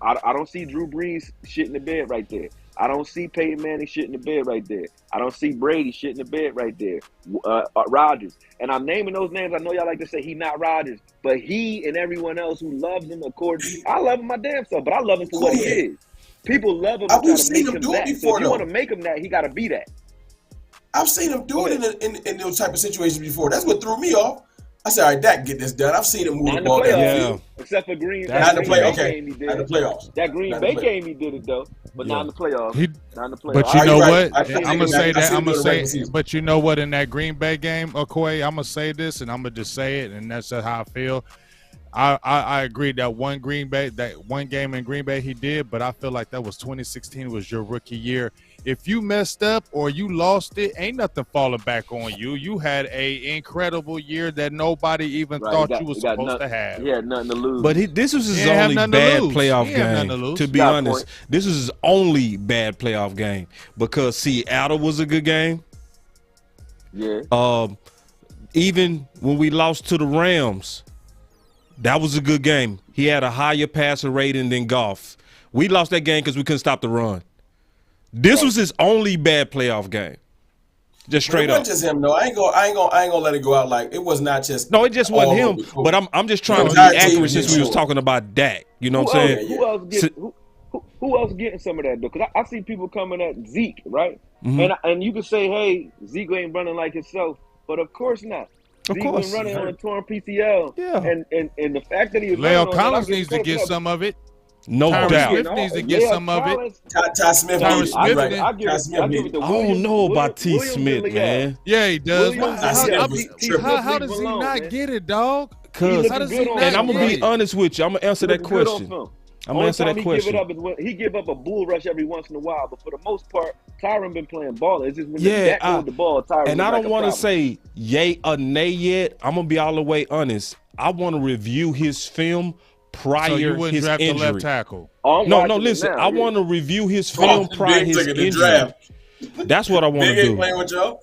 I don't see Drew Brees shit in the bed right there. I don't see Peyton Manning shit in the bed right there. I don't see Brady shit in the bed right there. Rodgers. And I'm naming those names. I know y'all like to say he not Rodgers, but he and everyone else who loves him, I love him my damn self, but I love him for what he is. People love him. We've seen him do it before, so if you want to make him that, he got to be that. I've seen him do it in those type of situations before. That's what threw me off. I said, all right, Dak, get this done. I've seen him move the ball down the field. Except for Green. Not in the playoffs. Game, he did not in the playoffs. That Green Bay game, he did it though, but not in the playoffs. Not in the playoffs. But you know what? I'm gonna say that. I'm gonna say. But you know what? In that Green Bay game, Okoye, I'm gonna say this, and I'm gonna just say it, and that's how I feel. I agree that one game in Green Bay he did, but I feel like that was 2016 was your rookie year. If you messed up or you lost it, ain't nothing falling back on you. You had a incredible year that nobody even thought you was supposed to have. He had nothing to lose. But this was his only bad playoff game. To be honest, this was his only bad playoff game because Seattle was a good game. Yeah. Even when we lost to the Rams, that was a good game. He had a higher passer rating than Goff. We lost that game because we couldn't stop the run. This was his only bad playoff game. Just straight up. It wasn't just him, though. I ain't gonna let it go out like it was not just. No, it just wasn't him. But I'm just trying to be accurate since we was talking about Dak. You know what I'm saying? Who else getting some of that though? Because I see people coming at Zeke, right? And you can say, hey, Zeke ain't running like himself, but of course not. Zeke been running on a torn PCL. Yeah. And the fact that he was Leo Collins needs to get some of it. No doubt. Smith needs to get some of it. Ty Smith. I don't know about T. Smith, man. Yeah, he does. How does he not get it, dog? Because I'm gonna be honest with you. I'm gonna answer that question. I'm gonna answer that question. He give up a bull rush every once in a while, but for the most part, Tyron been playing ball. It's just when Dak hold the ball, Tyron. And I don't want to say yay or nay yet. I'm gonna be all the way honest. I want to review his film prior so you wouldn't his draft injury. The left tackle. No, listen. I want to review his film prior his injury. That's what I want to do. Ain't playing with y'all.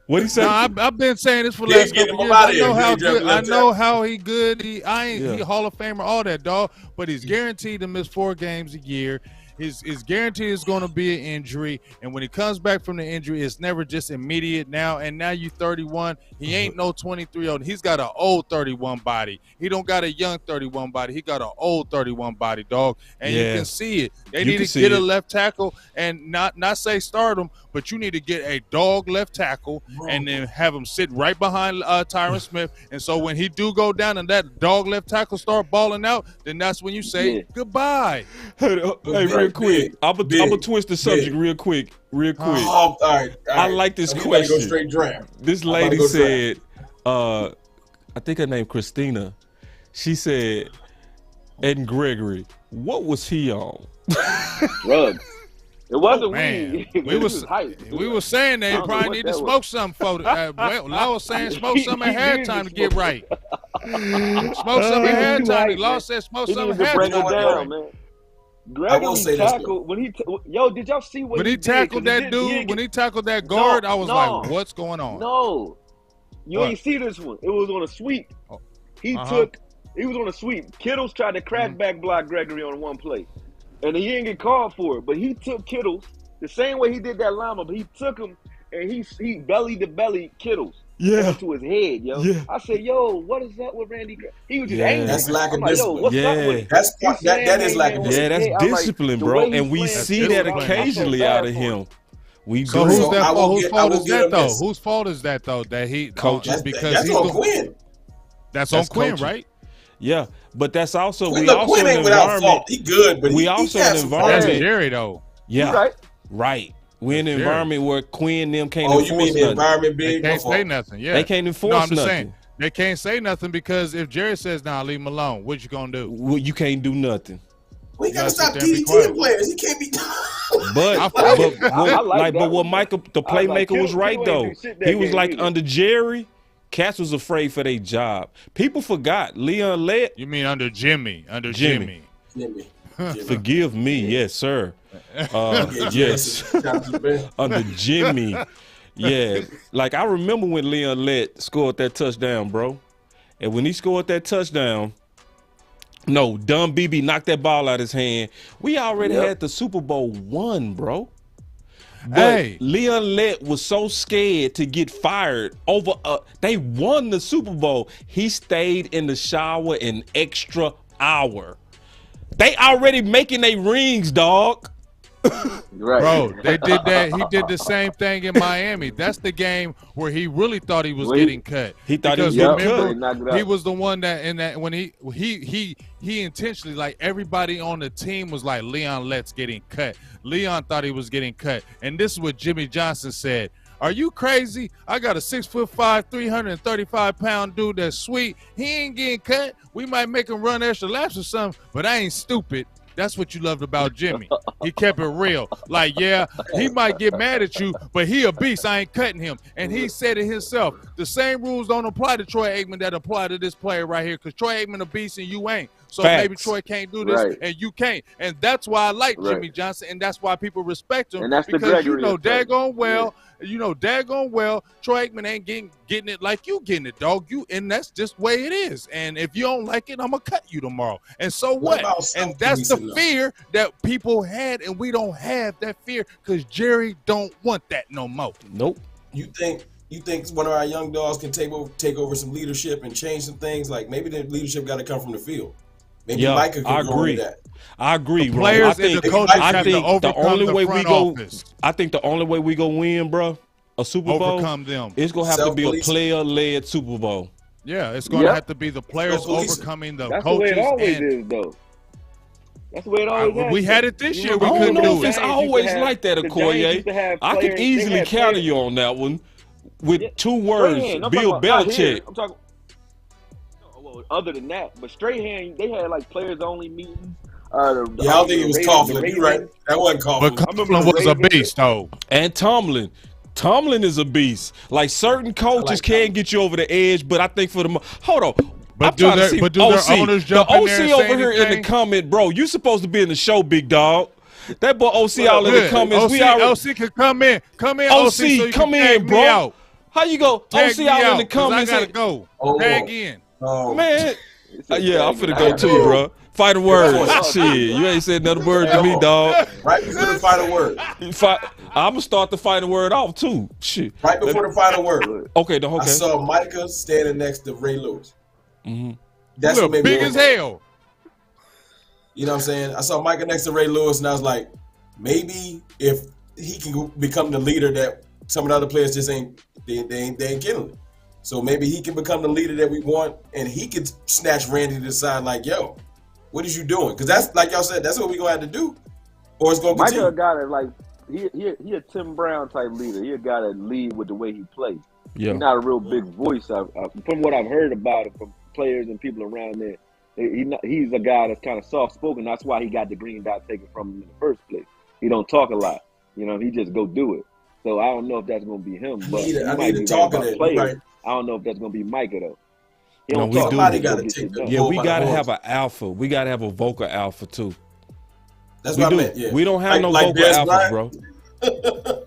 What he said? No, I've been saying this for the last couple years. I know how good. I know how he good. He Hall of Famer, all that, dog. But he's guaranteed to miss 4 games a year. His guarantee is going to be an injury, and when he comes back from the injury, it's never just immediate now. And now you 31. He ain't no 23-year-old. He's got an old 31 body. He don't got a young 31 body. He got an old 31 body, dog. And you can see it. They need to get a left tackle and not say start him, but you need to get a dog left tackle and then have him sit right behind Tyron Smith. And so when he do go down and that dog left tackle start balling out, then that's when you say goodbye. Hey, real quick. I'm gonna twist the subject real quick. All right. I like this question. Go straight draft. This lady said, I think her name Christina. She said, Ed Gregory, what was he on? Drugs. It wasn't weed. We were saying they probably need to smoke something for Law was saying smoke something at halftime to get right. Smoke something at halftime. Law said smoke something at halftime. Man. Gregory tackled when he did y'all see what when he tackled that dude? When he tackled that guard, I was like, "What's going on?" No, you ain't see this one. It was on a sweep. He was on a sweep. Kittles tried to crackback block Gregory on one play, and he didn't get called for it. But he took Kittles the same way he did that lineman. But he took him and he belly to belly Kittles. Yeah. to his head, yo. Yeah. I said, yo, what is up with Randy? He was just Yeah. angry. That's lack of I'm like, yo, discipline. what's up with it? That is lack of discipline. Yeah, that's I'm like, discipline, the bro. way he's And we playing see field, that I felt occasionally bad out of for him. him. We So do. who's So that? I will Whose get- I fault will is get that him though? this. Whose fault is that though? That he Coaches. because That's he's on the- Quinn. That's on That's Quinn, coaching. right? Yeah, but that's also Quinn, we look, also Quinn an ain't without environment. fault. He good, but We he also got an some environment. That's faults. Jerry though. Yeah, Right. right. We're in an That's environment where Quinn them can't Oh, you enforce mean the nothing. environment They big? can't say nothing. Yeah, They can't enforce No, I'm just nothing. saying they can't say nothing because if Jerry says, "Nah, leave him alone," what you gonna do? Well, you can't do nothing. We gotta gotta sit stop there and be DDTing quiet. players. He can't be. But I feel but I like that what one. Michael the I was like, playmaker was Kittle right ain't though. do shit that He was game like either. under Jerry, Cats was afraid for their job. People forgot Leon Lett. You mean under Jimmy? Under Jimmy. Jimmy. Jimmy. Forgive me, yes sir. Yes, under Jimmy. Yeah, like I remember when Leon Lett scored that touchdown, bro. And when he scored that touchdown, no, dumb BB knocked that ball out his hand. We already had the Super Bowl won, bro. But Hey. Leon Lett was so scared to get fired over. They won the Super Bowl. He stayed in the shower an extra hour. They already making their rings, dog. Right. Bro, they did that. He did the same thing in Miami. That's the game where he really thought he was getting cut. He thought he was Because getting cut. remember, he was the one that in that when he intentionally, like, everybody on the team was like, Leon Lett's getting cut. Leon thought he was getting cut, and this is what Jimmy Johnson said. Are you crazy? I got a 6'5", 335-pound dude that's sweet. He ain't getting cut. We might make him run extra laps or something, but I ain't stupid. That's what you loved about Jimmy. He kept it real. Like, yeah, he might get mad at you, but he a beast. I ain't cutting him. And he said it himself. The same rules don't apply to Troy Aikman that apply to this player right here, because Troy Aikman a beast and you ain't. So Facts. maybe Troy can't do this and you can't. And that's why I like Jimmy Johnson, and that's why people respect him. And that's the because you Gregory know effect. daggone well, Troy Aikman ain't getting it like you getting it, dog. And that's just the way it is. And if you don't like it, I'm gonna cut you tomorrow. And so what? And that's the fear that people had, and we don't have that fear because Jerry don't want that no more. Nope. You think one of our young dogs can take over some leadership and change some things? Like, maybe the leadership got to come from the field. Maybe Micah I could go agree. with that. I agree, The bro. players I and think, the coaches I have to think the overcome only the way we front go, office. I think the only way we go win, bro, a Super Bowl, Overcome them. it's gonna have to be a Self-policing. player-led Super Bowl. Yeah, it's going to have to be the players Self-policing. overcoming the That's the way coaches. it always and is, though. That's the way it always has. we been. had it this year. remember We I couldn't don't know do if it. it's Giants used to always have- like that, the Giants used to Okoye. have I players- could they easily had counter players- you on that one with Yeah. two words: Strahan, I'm Bill talking about out here. Belichick. I'm talking. Well, other than that, but Strahan, they had like players only meetings. Yeah, I don't think it was Coughlin. You're right. That wasn't But Coughlin. Coughlin was a beast, though. And Tomlin. Tomlin is a beast. Like, certain coaches can get you over the edge, but I think for the hold on. But I'm do trying to their- see but do their OC. owners The jump in OC there and over say here in the anything? comment, bro. You supposed to be in the show, big dog. That boy OC all in the Good. comments. we OC, already OC can come in. Come in, OC, OC, so you come can in, tag me bro. out. How you go? Tag OC me out in out, the 'cause comments. I gotta and- go. Oh, Tag in. Oh, Man, yeah, I'm finna Hey, go too, bro. bro. Fighting words. Shit, you ain't said another word to me, dog. right before the final word. I'm gonna start the fighting word off too. Shit. Right before the final word. Okay, I saw Micah standing next to Ray Lewis. Mm-hmm. That's You what look made me big as wonder. hell. You know what I'm saying? I saw Micah next to Ray Lewis, and I was like, maybe if he can become the leader that some of the other players just ain't getting it. So maybe he can become the leader that we want, and he could snatch Randy to the side like, yo, what is you doing? Because that's, like y'all said, that's what we're going to have to do, or it's going to Micah continue. a guy that like he a Tim Brown type leader. He a guy that lead with the way he plays. Yeah. He's not a real big voice. From what I've heard about it from players and people around there, he's a guy that's kind of soft spoken. That's why he got the green dot taken from him in the first place. He don't talk a lot. You know, he just go do it. So I don't know if that's going to be him. But I need to talk about players. right. I don't know if that's going to be Micah though. He No, don't we talk. do. Somebody He got go to get take shit the done. Yeah, bull we by the gotta horns. have an alpha. We gotta have a vocal alpha too. That's We what do. I meant. Yeah. We don't have no like vocal Des alphas, Bryant. bro.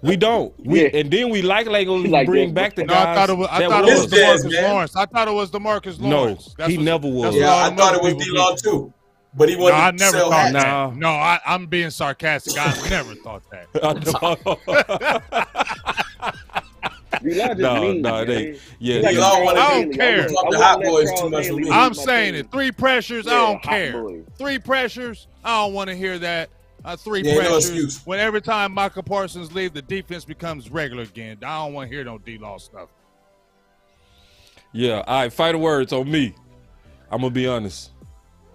We don't. And then we like Like bring Des back the No, I guys thought it was. I that thought it was Des, DeMarcus man. Lawrence. I thought it was DeMarcus No, Lawrence. he never was. that's Yeah, what all I them thought other it was people D-Law did. too, but he No, wasn't I never sell thought hats. that. No, I'm being sarcastic. I never thought that. D-Law just mean, it man. ain't. Yeah, He like D-Law Charles wanna I Haley. don't care. Talk the wouldn't hot let boys Charles too much for Haley me. use I'm my saying team. it. 3 pressures, I Yeah, don't hot care. boy. 3 pressures, I don't want to hear that. 3 Yeah, no pressures. excuse. When every time Michael Parsons leaves, the defense becomes regular again. I don't want to hear no D-Law stuff. Yeah, all right, fighting words on me. I'm going to be honest.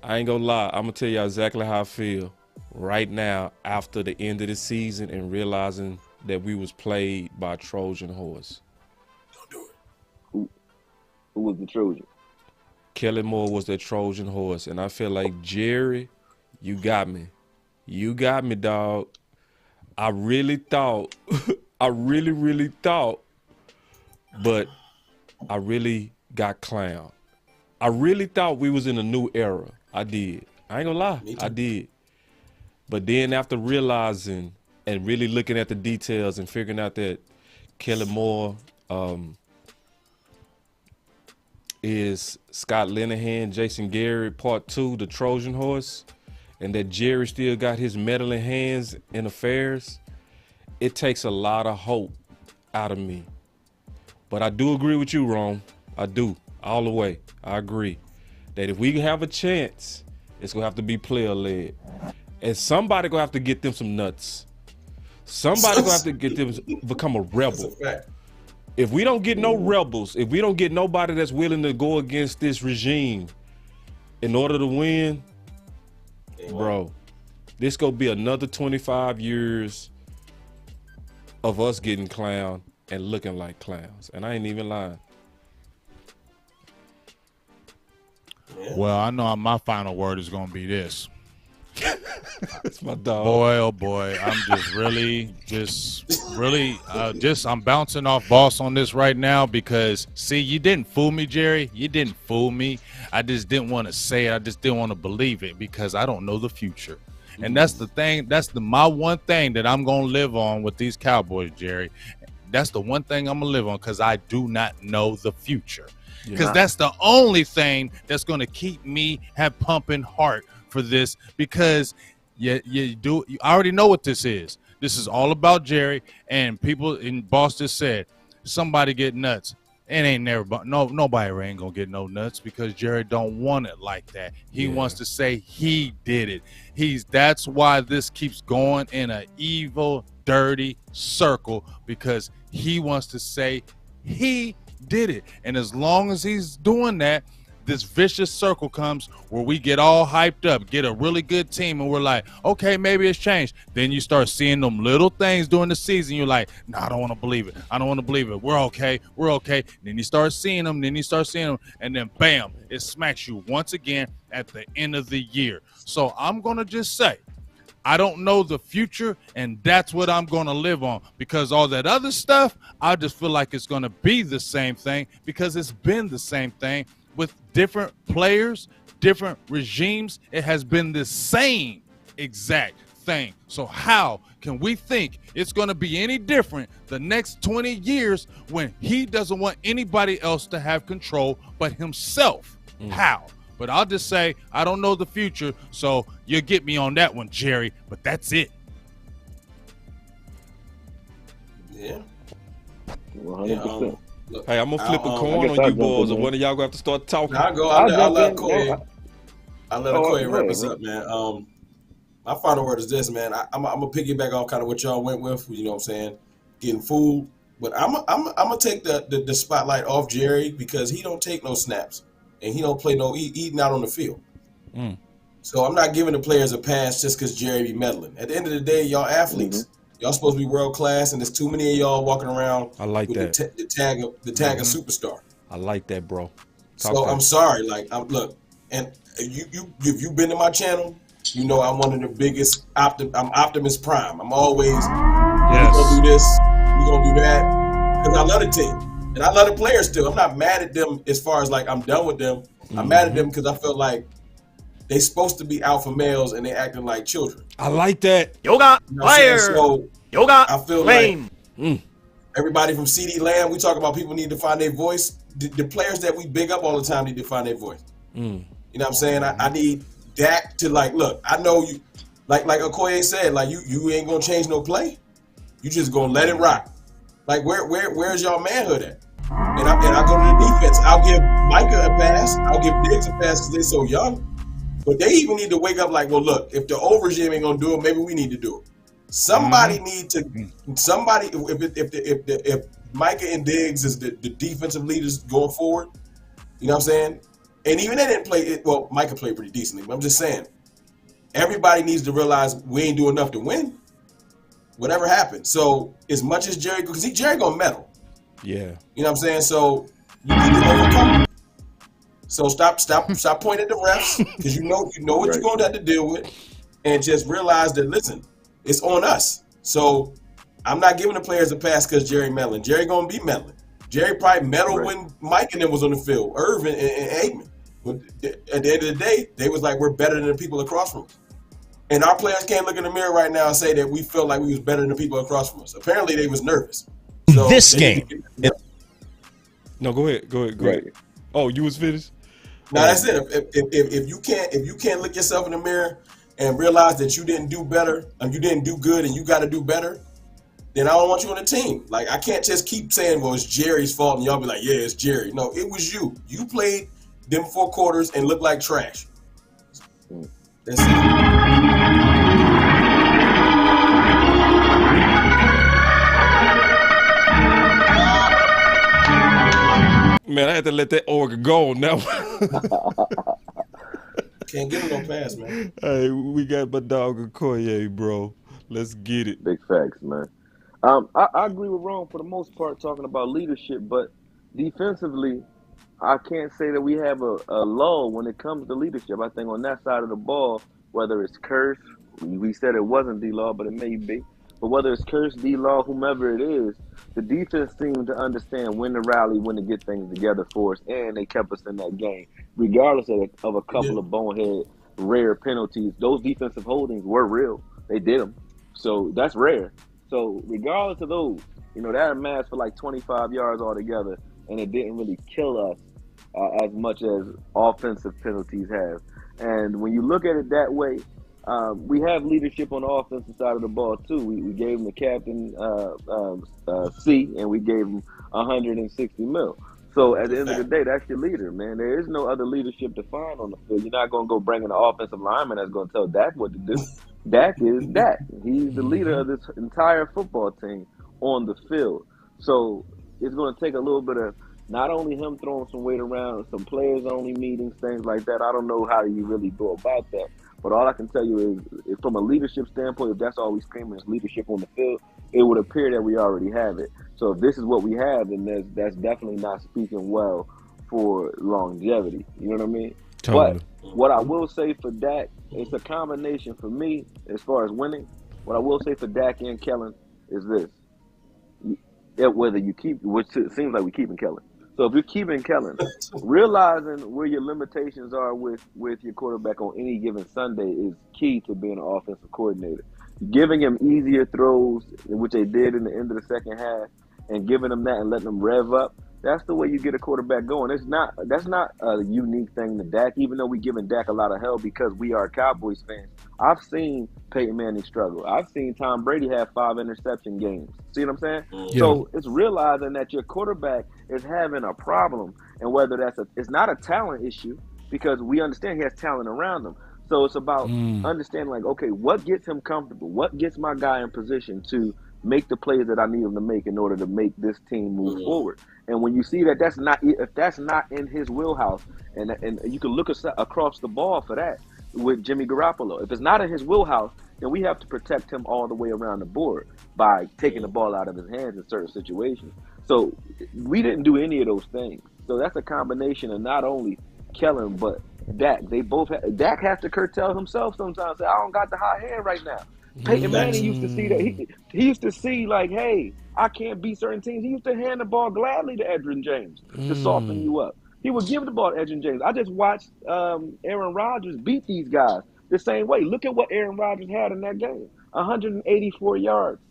I ain't going to lie. I'm going to tell you exactly how I feel right now after the end of the season and realizing that we was played by a Trojan horse. Don't do it. Who was the Trojan? Kellen Moore was that Trojan horse. And I feel like, Jerry, you got me. You got me, dog. I really thought, I really thought, but I really got clowned. I really thought we was in a new era. I did. I ain't gonna lie. I did. But then after realizing and really looking at the details and figuring out that Kellen Moore is Scott Linehan, Jason Garrett, part 2, the Trojan horse, and that Jerry still got his meddling hands in affairs, it takes a lot of hope out of me. But I do agree with you, Ron. I do. All the way. I agree. That if we have a chance, it's going to have to be player-led. And somebody going to have to get them some nuts. Somebody going to have to get them to become a rebel. If we don't get no rebels, if we don't get nobody that's willing to go against this regime in order to win, bro, this going to be another 25 years of us getting clowned and looking like clowns. And I ain't even lying. Well, I know my final word is going to be this. It's my dog. Boy, oh boy, I'm I'm bouncing off boss on this right now because, see, you didn't fool me, Jerry. You didn't fool me. I just didn't want to say it. I just didn't want to believe it because I don't know the future. And that's the thing. That's my one thing that I'm going to live on with these Cowboys, Jerry. That's the one thing I'm going to live on because I do not know the future. Because that's the only thing that's going to keep me pumping heart for this, because you already know what this is. This is all about Jerry, and people in Boston said somebody get nuts. It ain't never, nobody ain't gonna get no nuts because Jerry don't want it like that. He wants to say he did it. That's why this keeps going in an evil, dirty circle, because he wants to say he did it. And as long as he's doing that, this vicious circle comes where we get all hyped up, get a really good team, and we're like, okay, maybe it's changed. Then you start seeing them little things during the season. You're like, no, I don't want to believe it. I don't want to believe it. We're okay. We're okay. Then you start seeing them. And then bam, it smacks you once again at the end of the year. So I'm going to just say, I don't know the future, and that's what I'm going to live on, because all that other stuff, I just feel like it's going to be the same thing because it's been the same thing. With different players, different regimes, it has been the same exact thing. So how can we think it's going to be any different the next 20 years when he doesn't want anybody else to have control but himself? How? But I'll just say I don't know the future, so you'll get me on that one, Jerry, but that's it. Yeah. 100%. Look, Hey, I'm gonna flip a coin on you boys, and one of y'all gonna have to start talking. I'll let Okoye wrap us up, man. My final word is this, man. I'm gonna piggyback off kind of what y'all went with. You know what I'm saying? Getting fooled, but I'm gonna take the spotlight off Jerry because he don't take no snaps and he don't play eating out on the field. So I'm not giving the players a pass just because Jerry be meddling. At the end of the day, y'all athletes. Y'all supposed to be world class, and there's too many of y'all walking around. I like with that. the tag of superstar. I like that, bro. I'm sorry. Like, look, and if you've been to my channel, you know I'm one of the biggest. I'm Optimus Prime. I'm always we're gonna do this, we're gonna do that, because I love the team and I love the players still. I'm not mad at them as far as like I'm done with them. I'm mad at them because I feel like they supposed to be alpha males and they acting like children. I like that. Yoga fire. So Yoga I feel flame. like everybody from CD Land, we talk about people need to find their voice. The players that we big up all the time need to find their voice. You know what I'm saying? I need Dak to like, look, I know you, like Okoye said, like you ain't gonna change no play. You just gonna let it rock. Like where's y'all manhood at? And I go to the defense. I'll give Micah a pass. I'll give Diggs a pass because they're so young. But they even need to wake up like, well, look, if the overgym ain't gonna do it, maybe we need to do it. Somebody need to. Somebody if Micah and Diggs is the defensive leaders going forward, you know what I'm saying? And even they didn't play it. Well, Micah played pretty decently, but I'm just saying, everybody needs to realize we ain't doing enough to win. Whatever happens. So as much as Jerry, because Jerry gonna meddle. Yeah. You know what I'm saying? So you need to overcome it. So stop pointing at the refs because you know what you're going to have to deal with, and just realize that listen, it's on us. So I'm not giving the players a pass because Jerry meddling. Jerry gonna be meddling. Jerry probably meddled when Mike and them was on the field, Irvin and Aikman. But at the end of the day, they was like, we're better than the people across from us. And our players can't look in the mirror right now and say that we felt like we was better than the people across from us. Apparently, they was nervous. So this game. No, go ahead. Go ahead. Oh, you was finished? No, that's it. If you can't look yourself in the mirror and realize that you didn't do better, and you didn't do good, and you got to do better, then I don't want you on the team. Like I can't just keep saying, "Well, it's Jerry's fault," and y'all be like, "Yeah, it's Jerry." No, it was you. You played them 4 quarters and looked like trash. That's it. Man, I had to let that organ go on now. Can't give him no pass, man. Hey, we got my dog Okoye, bro. Let's get it. Big facts, man. I agree with Ron for the most part talking about leadership, but defensively, I can't say that we have a lull when it comes to leadership. I think on that side of the ball, whether it's Curse, we said it wasn't D-Law, but it may be, but whether it's Curse, D-Law, whomever it is, the defense seemed to understand when to rally, when to get things together for us, and they kept us in that game. Regardless of a couple of bonehead, rare penalties, those defensive holdings were real. They did them. So that's rare. So regardless of those, that amassed for like 25 yards altogether, and it didn't really kill us as much as offensive penalties have. And when you look at it that way, we have leadership on the offensive side of the ball too. We gave him the captain C, and we gave him 160 mil. So at the end of the day, that's your leader, man. There is no other leadership to find on the field. You're not going to go bring in an offensive lineman that's going to tell Dak what to do. Dak is Dak. He's the leader of this entire football team on the field. So it's going to take a little bit of not only him throwing some weight around, some players-only meetings, things like that. I don't know how you really go about that. But all I can tell you is from a leadership standpoint, if that's all we screaming is leadership on the field, it would appear that we already have it. So if this is what we have, then that's definitely not speaking well for longevity. You know what I mean? Totally. But what I will say for Dak, it's a combination for me as far as winning. What I will say for Dak and Kellen is this. Whether you keep, which it seems like we're keeping Kellen. So if you're keeping Kellen, realizing where your limitations are with your quarterback on any given Sunday is key to being an offensive coordinator. Giving him easier throws, which they did in the end of the second half, and giving them that and letting them rev up, that's the way you get a quarterback going. That's not a unique thing to Dak, even though we're giving Dak a lot of hell because we are Cowboys fans. I've seen Peyton Manning struggle. I've seen Tom Brady have 5 interception games. See what I'm saying? Yeah. So it's realizing that your quarterback is having a problem, and whether it's not a talent issue because we understand he has talent around him. So it's about understanding, like, okay, what gets him comfortable? What gets my guy in position to make the plays that I need him to make in order to make this team move forward? And when you see that if that's not in his wheelhouse, and you can look across the ball for that with Jimmy Garoppolo. If it's not in his wheelhouse, then we have to protect him all the way around the board by taking the ball out of his hands in certain situations. So we didn't do any of those things. So that's a combination of not only Kellen, but Dak. Dak has to curtail himself sometimes. Say, I don't got the hot hand right now. Peyton Manning used to see that. He used to see, like, hey, I can't beat certain teams. He used to hand the ball gladly to Edgerrin James to soften you up. He would give the ball to Edgerrin James. I just watched Aaron Rodgers beat these guys the same way. Look at what Aaron Rodgers had in that game. 184 yards.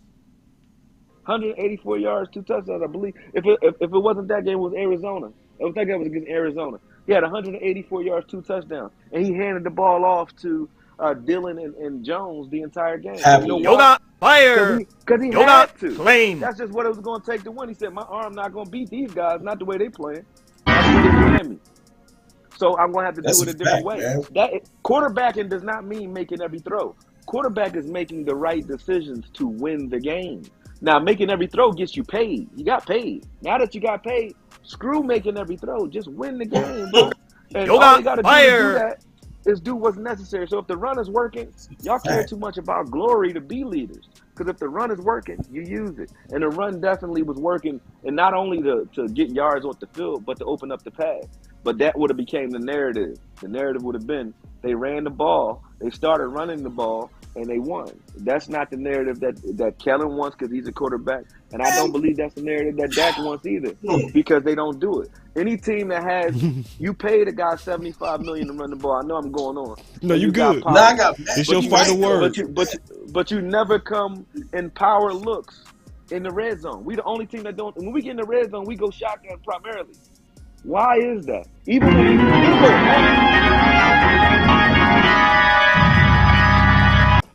184 yards, 2 touchdowns, I believe. If it wasn't that game, it was Arizona. I think that was against Arizona. He had 184 yards, 2 touchdowns. And he handed the ball off to Dillon and Jones the entire game. Happy. You know Yoga why? fire. Because he Yoga had to. flame. That's just what it was going to take to win. He said, my arm not going to beat these guys, not the way they playing. Not the way they playing me. So I'm going to have to That's do it a a different fact, way. man. Quarterbacking does not mean making every throw. Quarterback is making the right decisions to win the game. Now, making every throw gets you paid. You got paid. Now that you got paid, screw making every throw. Just win the game, bro. And Yoga all you got to do to fire. do that is do what's necessary. So if the run is working, y'all care too much about glory to be leaders. Because if the run is working, you use it. And the run definitely was working, and not only to get yards off the field, but to open up the pass. But that would have became the narrative. The narrative would have been they ran the ball, they started running the ball, and they won. That's not the narrative that Kellen wants because he's a quarterback. And I don't believe that's the narrative that Dak wants either because they don't do it. Any team that has, you paid a guy $75 million to run the ball. I know I'm going on. No, you good. Nah, I got It's your final word. But you never come in power looks in the red zone. We the only team that don't. When we get in the red zone, we go shotgun primarily. Why is that? Even when we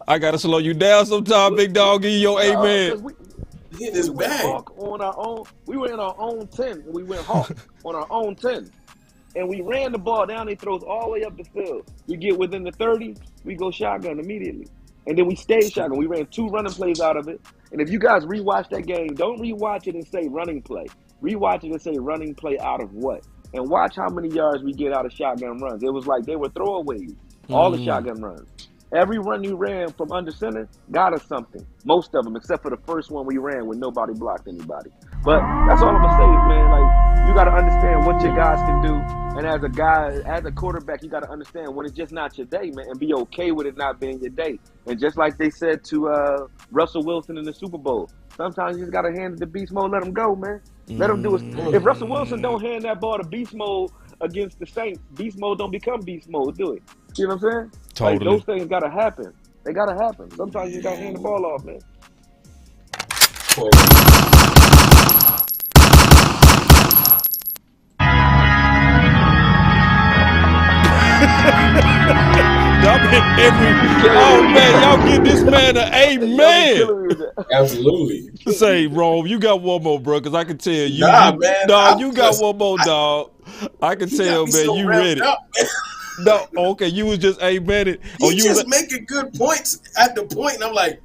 I gotta slow you down sometime, big dog. Give you your amen. He in his we went bag. hawk on our own. We were in our own 10. We went hawk on our own 10. And we ran the ball down. He throws all the way up the field. We get within the 30, we go shotgun immediately. And then we stayed shotgun. We ran 2 running plays out of it. And if you guys rewatch that game, don't rewatch it and say running play. Rewatch it and say running play out of what? And watch how many yards we get out of shotgun runs. It was like they were throwaways, all the shotgun runs. Every run you ran from under center got us something. Most of them, except for the first one we ran when nobody blocked anybody. But that's all I'm gonna say is, man, like, you gotta understand what your guys can do. And as a guy, as a quarterback, you gotta understand when it's just not your day, man, and be okay with it not being your day. And just like they said to Russell Wilson in the Super Bowl, sometimes you just gotta hand it to beast mode, let him go, man. Let him do it. If Russell Wilson don't hand that ball to beast mode against the Saints, beast mode don't become beast mode, do it. You know what I'm saying? Totally. Like, those things gotta happen. They gotta happen. Sometimes you gotta hand the ball off, man. Y'all get y'all get this man an amen. Absolutely. Say, Rome, you got one more, bro, because I can tell you. Man. Dog, you got one more, dog. I can tell, man, so you ready. No, okay, you was just amening. You just making good points at the point, and I'm like,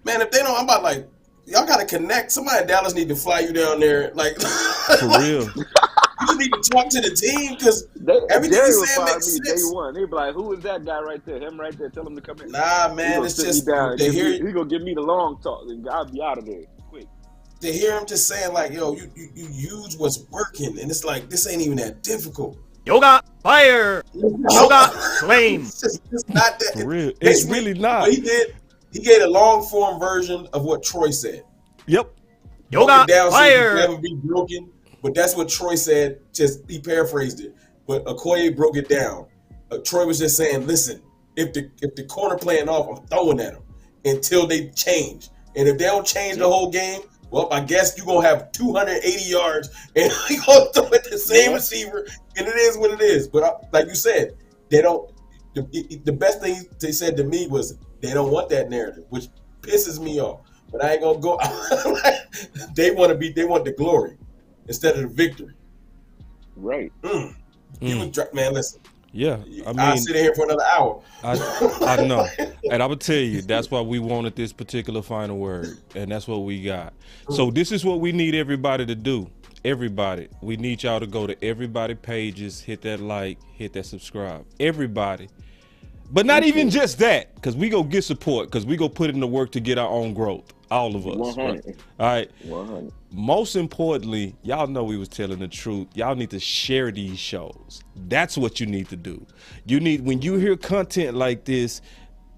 man, if they don't, I'm about like, y'all got to connect. Somebody in Dallas need to fly you down there, like for real. You just need to talk to the team because everything you saying makes sense. Day one, they'd be like, "Who is that guy right there? Him right there? Tell him to come in." Nah, man, it's just he gonna give me the long talk, and I'll be out of there quick. To hear him just saying like, "Yo, you use what's working," and it's like this ain't even that difficult. Yoga fire. Yoga flame. It's not that. For real, it's really not. What he did, he gave a long form version of what Troy said. Yep. Yoga fire. So never be broken. But that's what Troy said. Just he paraphrased it. But Okoye broke it down. Troy was just saying, "Listen, if the corner playing off, I'm throwing at them until they change. And if they don't change the whole game, well, I guess you're gonna have 280 yards and you're gonna throw at the same receiver. And it is what it is." But like you said, they don't. The best thing they said to me was they don't want that narrative, which pisses me off. But I ain't gonna go. They want the glory instead of the victory. Right. Man, listen. Yeah, I mean, I'll sit here for another hour. I know. And I'm going to tell you, that's why we wanted this particular final word. And that's what we got. So this is what we need everybody to do. Everybody. We need y'all to go to everybody pages, hit that like, hit that subscribe. Everybody. But not even just that, because we go get support, because we go put in the work to get our own growth. All of us. 100. Right? All right. 100. Most importantly, y'all know we was telling the truth. Y'all need to share these shows. That's what you need to do. You need, when you hear content like this,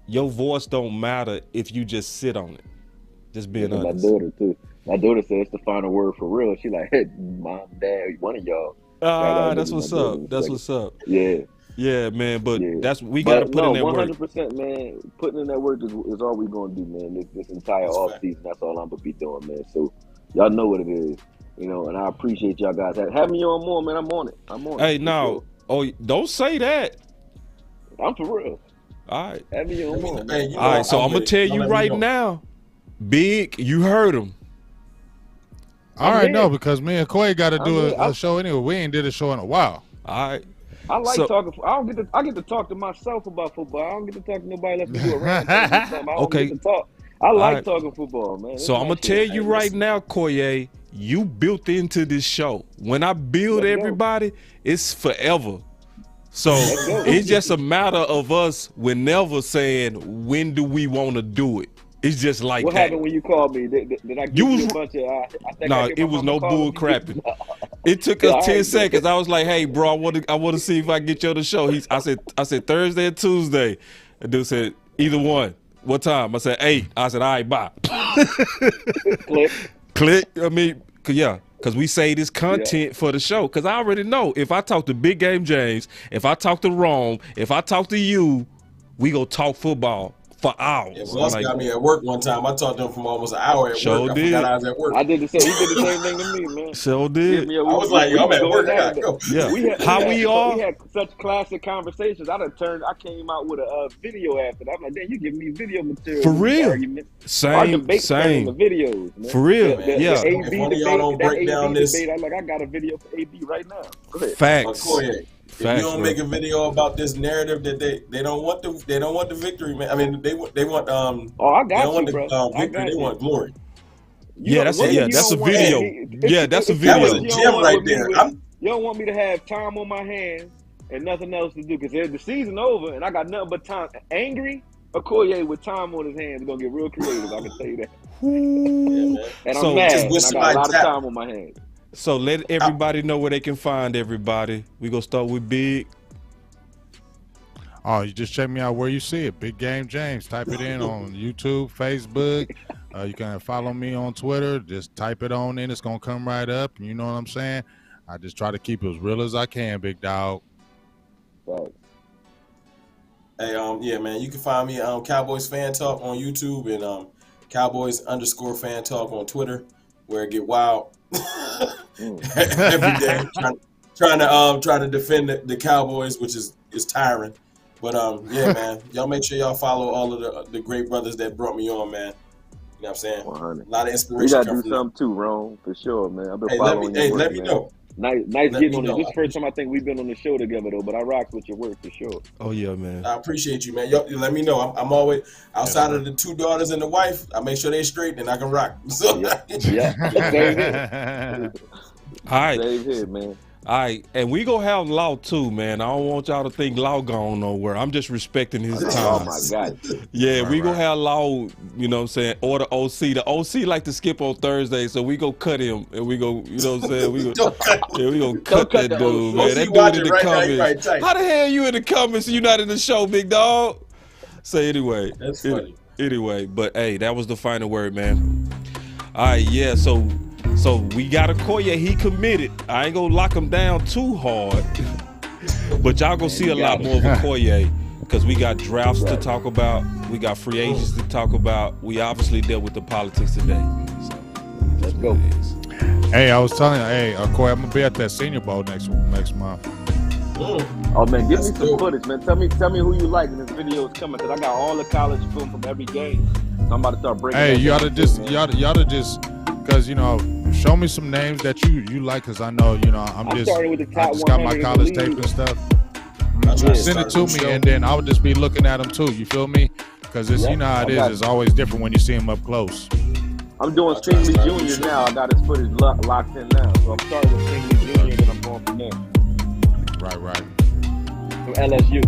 your voice don't matter if you just sit on it. Just being honest. My daughter too. My daughter said it's the final word for real. She like, "Hey, mom, dad, one of y'all." That's what's up. That's what's up. Yeah. Yeah, man. But that's we got to put in that 100%, work. 100%, man. Putting in that work is all we're gonna do, man. This entire off season, that's all I'm gonna be doing, man. So y'all know what it is, you know. And I appreciate y'all guys. Have me on more, man. I'm on it. Hey, now, don't say that. I'm for real. All right. Have me on more. Hey, All right, so I'm gonna tell you right now, Big, you heard him. All right, no, because me and Quay got to do a show anyway. We ain't did a show in a while. All right. I like talking. I get to talk to myself about football. I don't get to talk to nobody else. Do a rant. Okay. Get to talk. I like talking football, man. So I'm gonna tell you right now, Koye, you built into this show. When I build everybody, it's forever. So it's just a matter of us whenever saying, when do we want to do it? It's just like what that. What happened when you called me? Did I give you a bunch of... No, it was no bull crapping. It took us 10 seconds. I was like, hey, bro, I want to see if I can get you on the show. I said Thursday and Tuesday. The dude said, either one. What time? I said 8. I said, all right, bye. Click. I mean, because we say this content for the show. Because I already know if I talk to Big Game James, if I talk to Rome, if I talk to you, we go talk football for hours. Yeah, Russ got me at work one time. I talked to him for almost an hour at work. I forgot I was at work. I did the same. He did the same thing to me, man. So did. I was like, yo, I'm at work. I gotta go. Yeah. We had such classic conversations. I came out with a video after that. I'm like, damn, you give me video material. For real. Argument. Same. The videos, man. For real. The AB if one of y'all don't break down this. Debate, I'm like, I got a video for AB right now. Go ahead. Facts. If you don't make a video about this narrative that they don't want the victory, man. I mean they want I got they don't want bro. the victory, they want glory. That's a video. That's a video. That was a gem right there. You don't want me to have time on my hands and nothing else to do because the season over and I got nothing but time. Angry Okoye with time on his hands is gonna get real creative. I can tell you that. And I'm mad. And I got a lot of time on my hands. So let everybody know where they can find everybody. We gonna start with Big. Oh, you just check me out where you see it. Big Game James. Type it in on YouTube, Facebook. You can follow me on Twitter. Just type it on in. It's gonna come right up. You know what I'm saying? I just try to keep it as real as I can, big dog. Right. Hey, yeah, man. You can find me Cowboys Fan Talk on YouTube and Cowboys_Fan Talk on Twitter, where it get wild. Every day trying to defend the Cowboys, which is tiring, but yeah, man, y'all make sure y'all follow all of the great brothers that brought me on, man. You know what I'm saying? 100. A lot of inspiration. We gotta do something too, Ron, for sure, man. I've been following your work, let me know. Nice getting on it. This is the first time I think we've been on the show together, though. But I rock with your work for sure. Oh yeah, man. I appreciate you, man. Y'all, let me know. I'm always outside of the 2 daughters and the wife. I make sure they straight and I can rock. So Same here. All right. Same here, man. All right, and we gonna have Law too, man. I don't want y'all to think Law gone nowhere. I'm just respecting his time. Oh my God. Yeah, we gonna have Law, you know what I'm saying, or the OC. The OC like to skip on Thursday, so we go cut him and we go, you know what I'm saying? We go cut that dude, man. That dude in the comments. How the hell you in the comments and you not in the show, big dog? So anyway. That's funny. Anyway, but hey, that was the final word, man. All right, yeah, so we got Okoye, he committed. I ain't gonna lock him down too hard, but y'all gonna see a lot more of Okoye because we got drafts to talk about, we got free agents to talk about. We obviously dealt with the politics today. So let's go. Hey, I was telling you, Okoye, I'm gonna be at that Senior Bowl next month. Oh man, give me some footage, man. Tell me who you like, and this video is coming because I got all the college film from every game. So I'm about to start breaking. Hey, you ought to just, because show me some names that you like, because I know I'm just got my college tape and stuff. Send it to me, and then I would just be looking at them too. You feel me? Because it's you know how it is. It's always different when you see them up close. I'm doing Stingley Jr. now. I got his footage locked in now, so I'm starting with Stingley Jr. and then I'm going from there. Right. From LSU.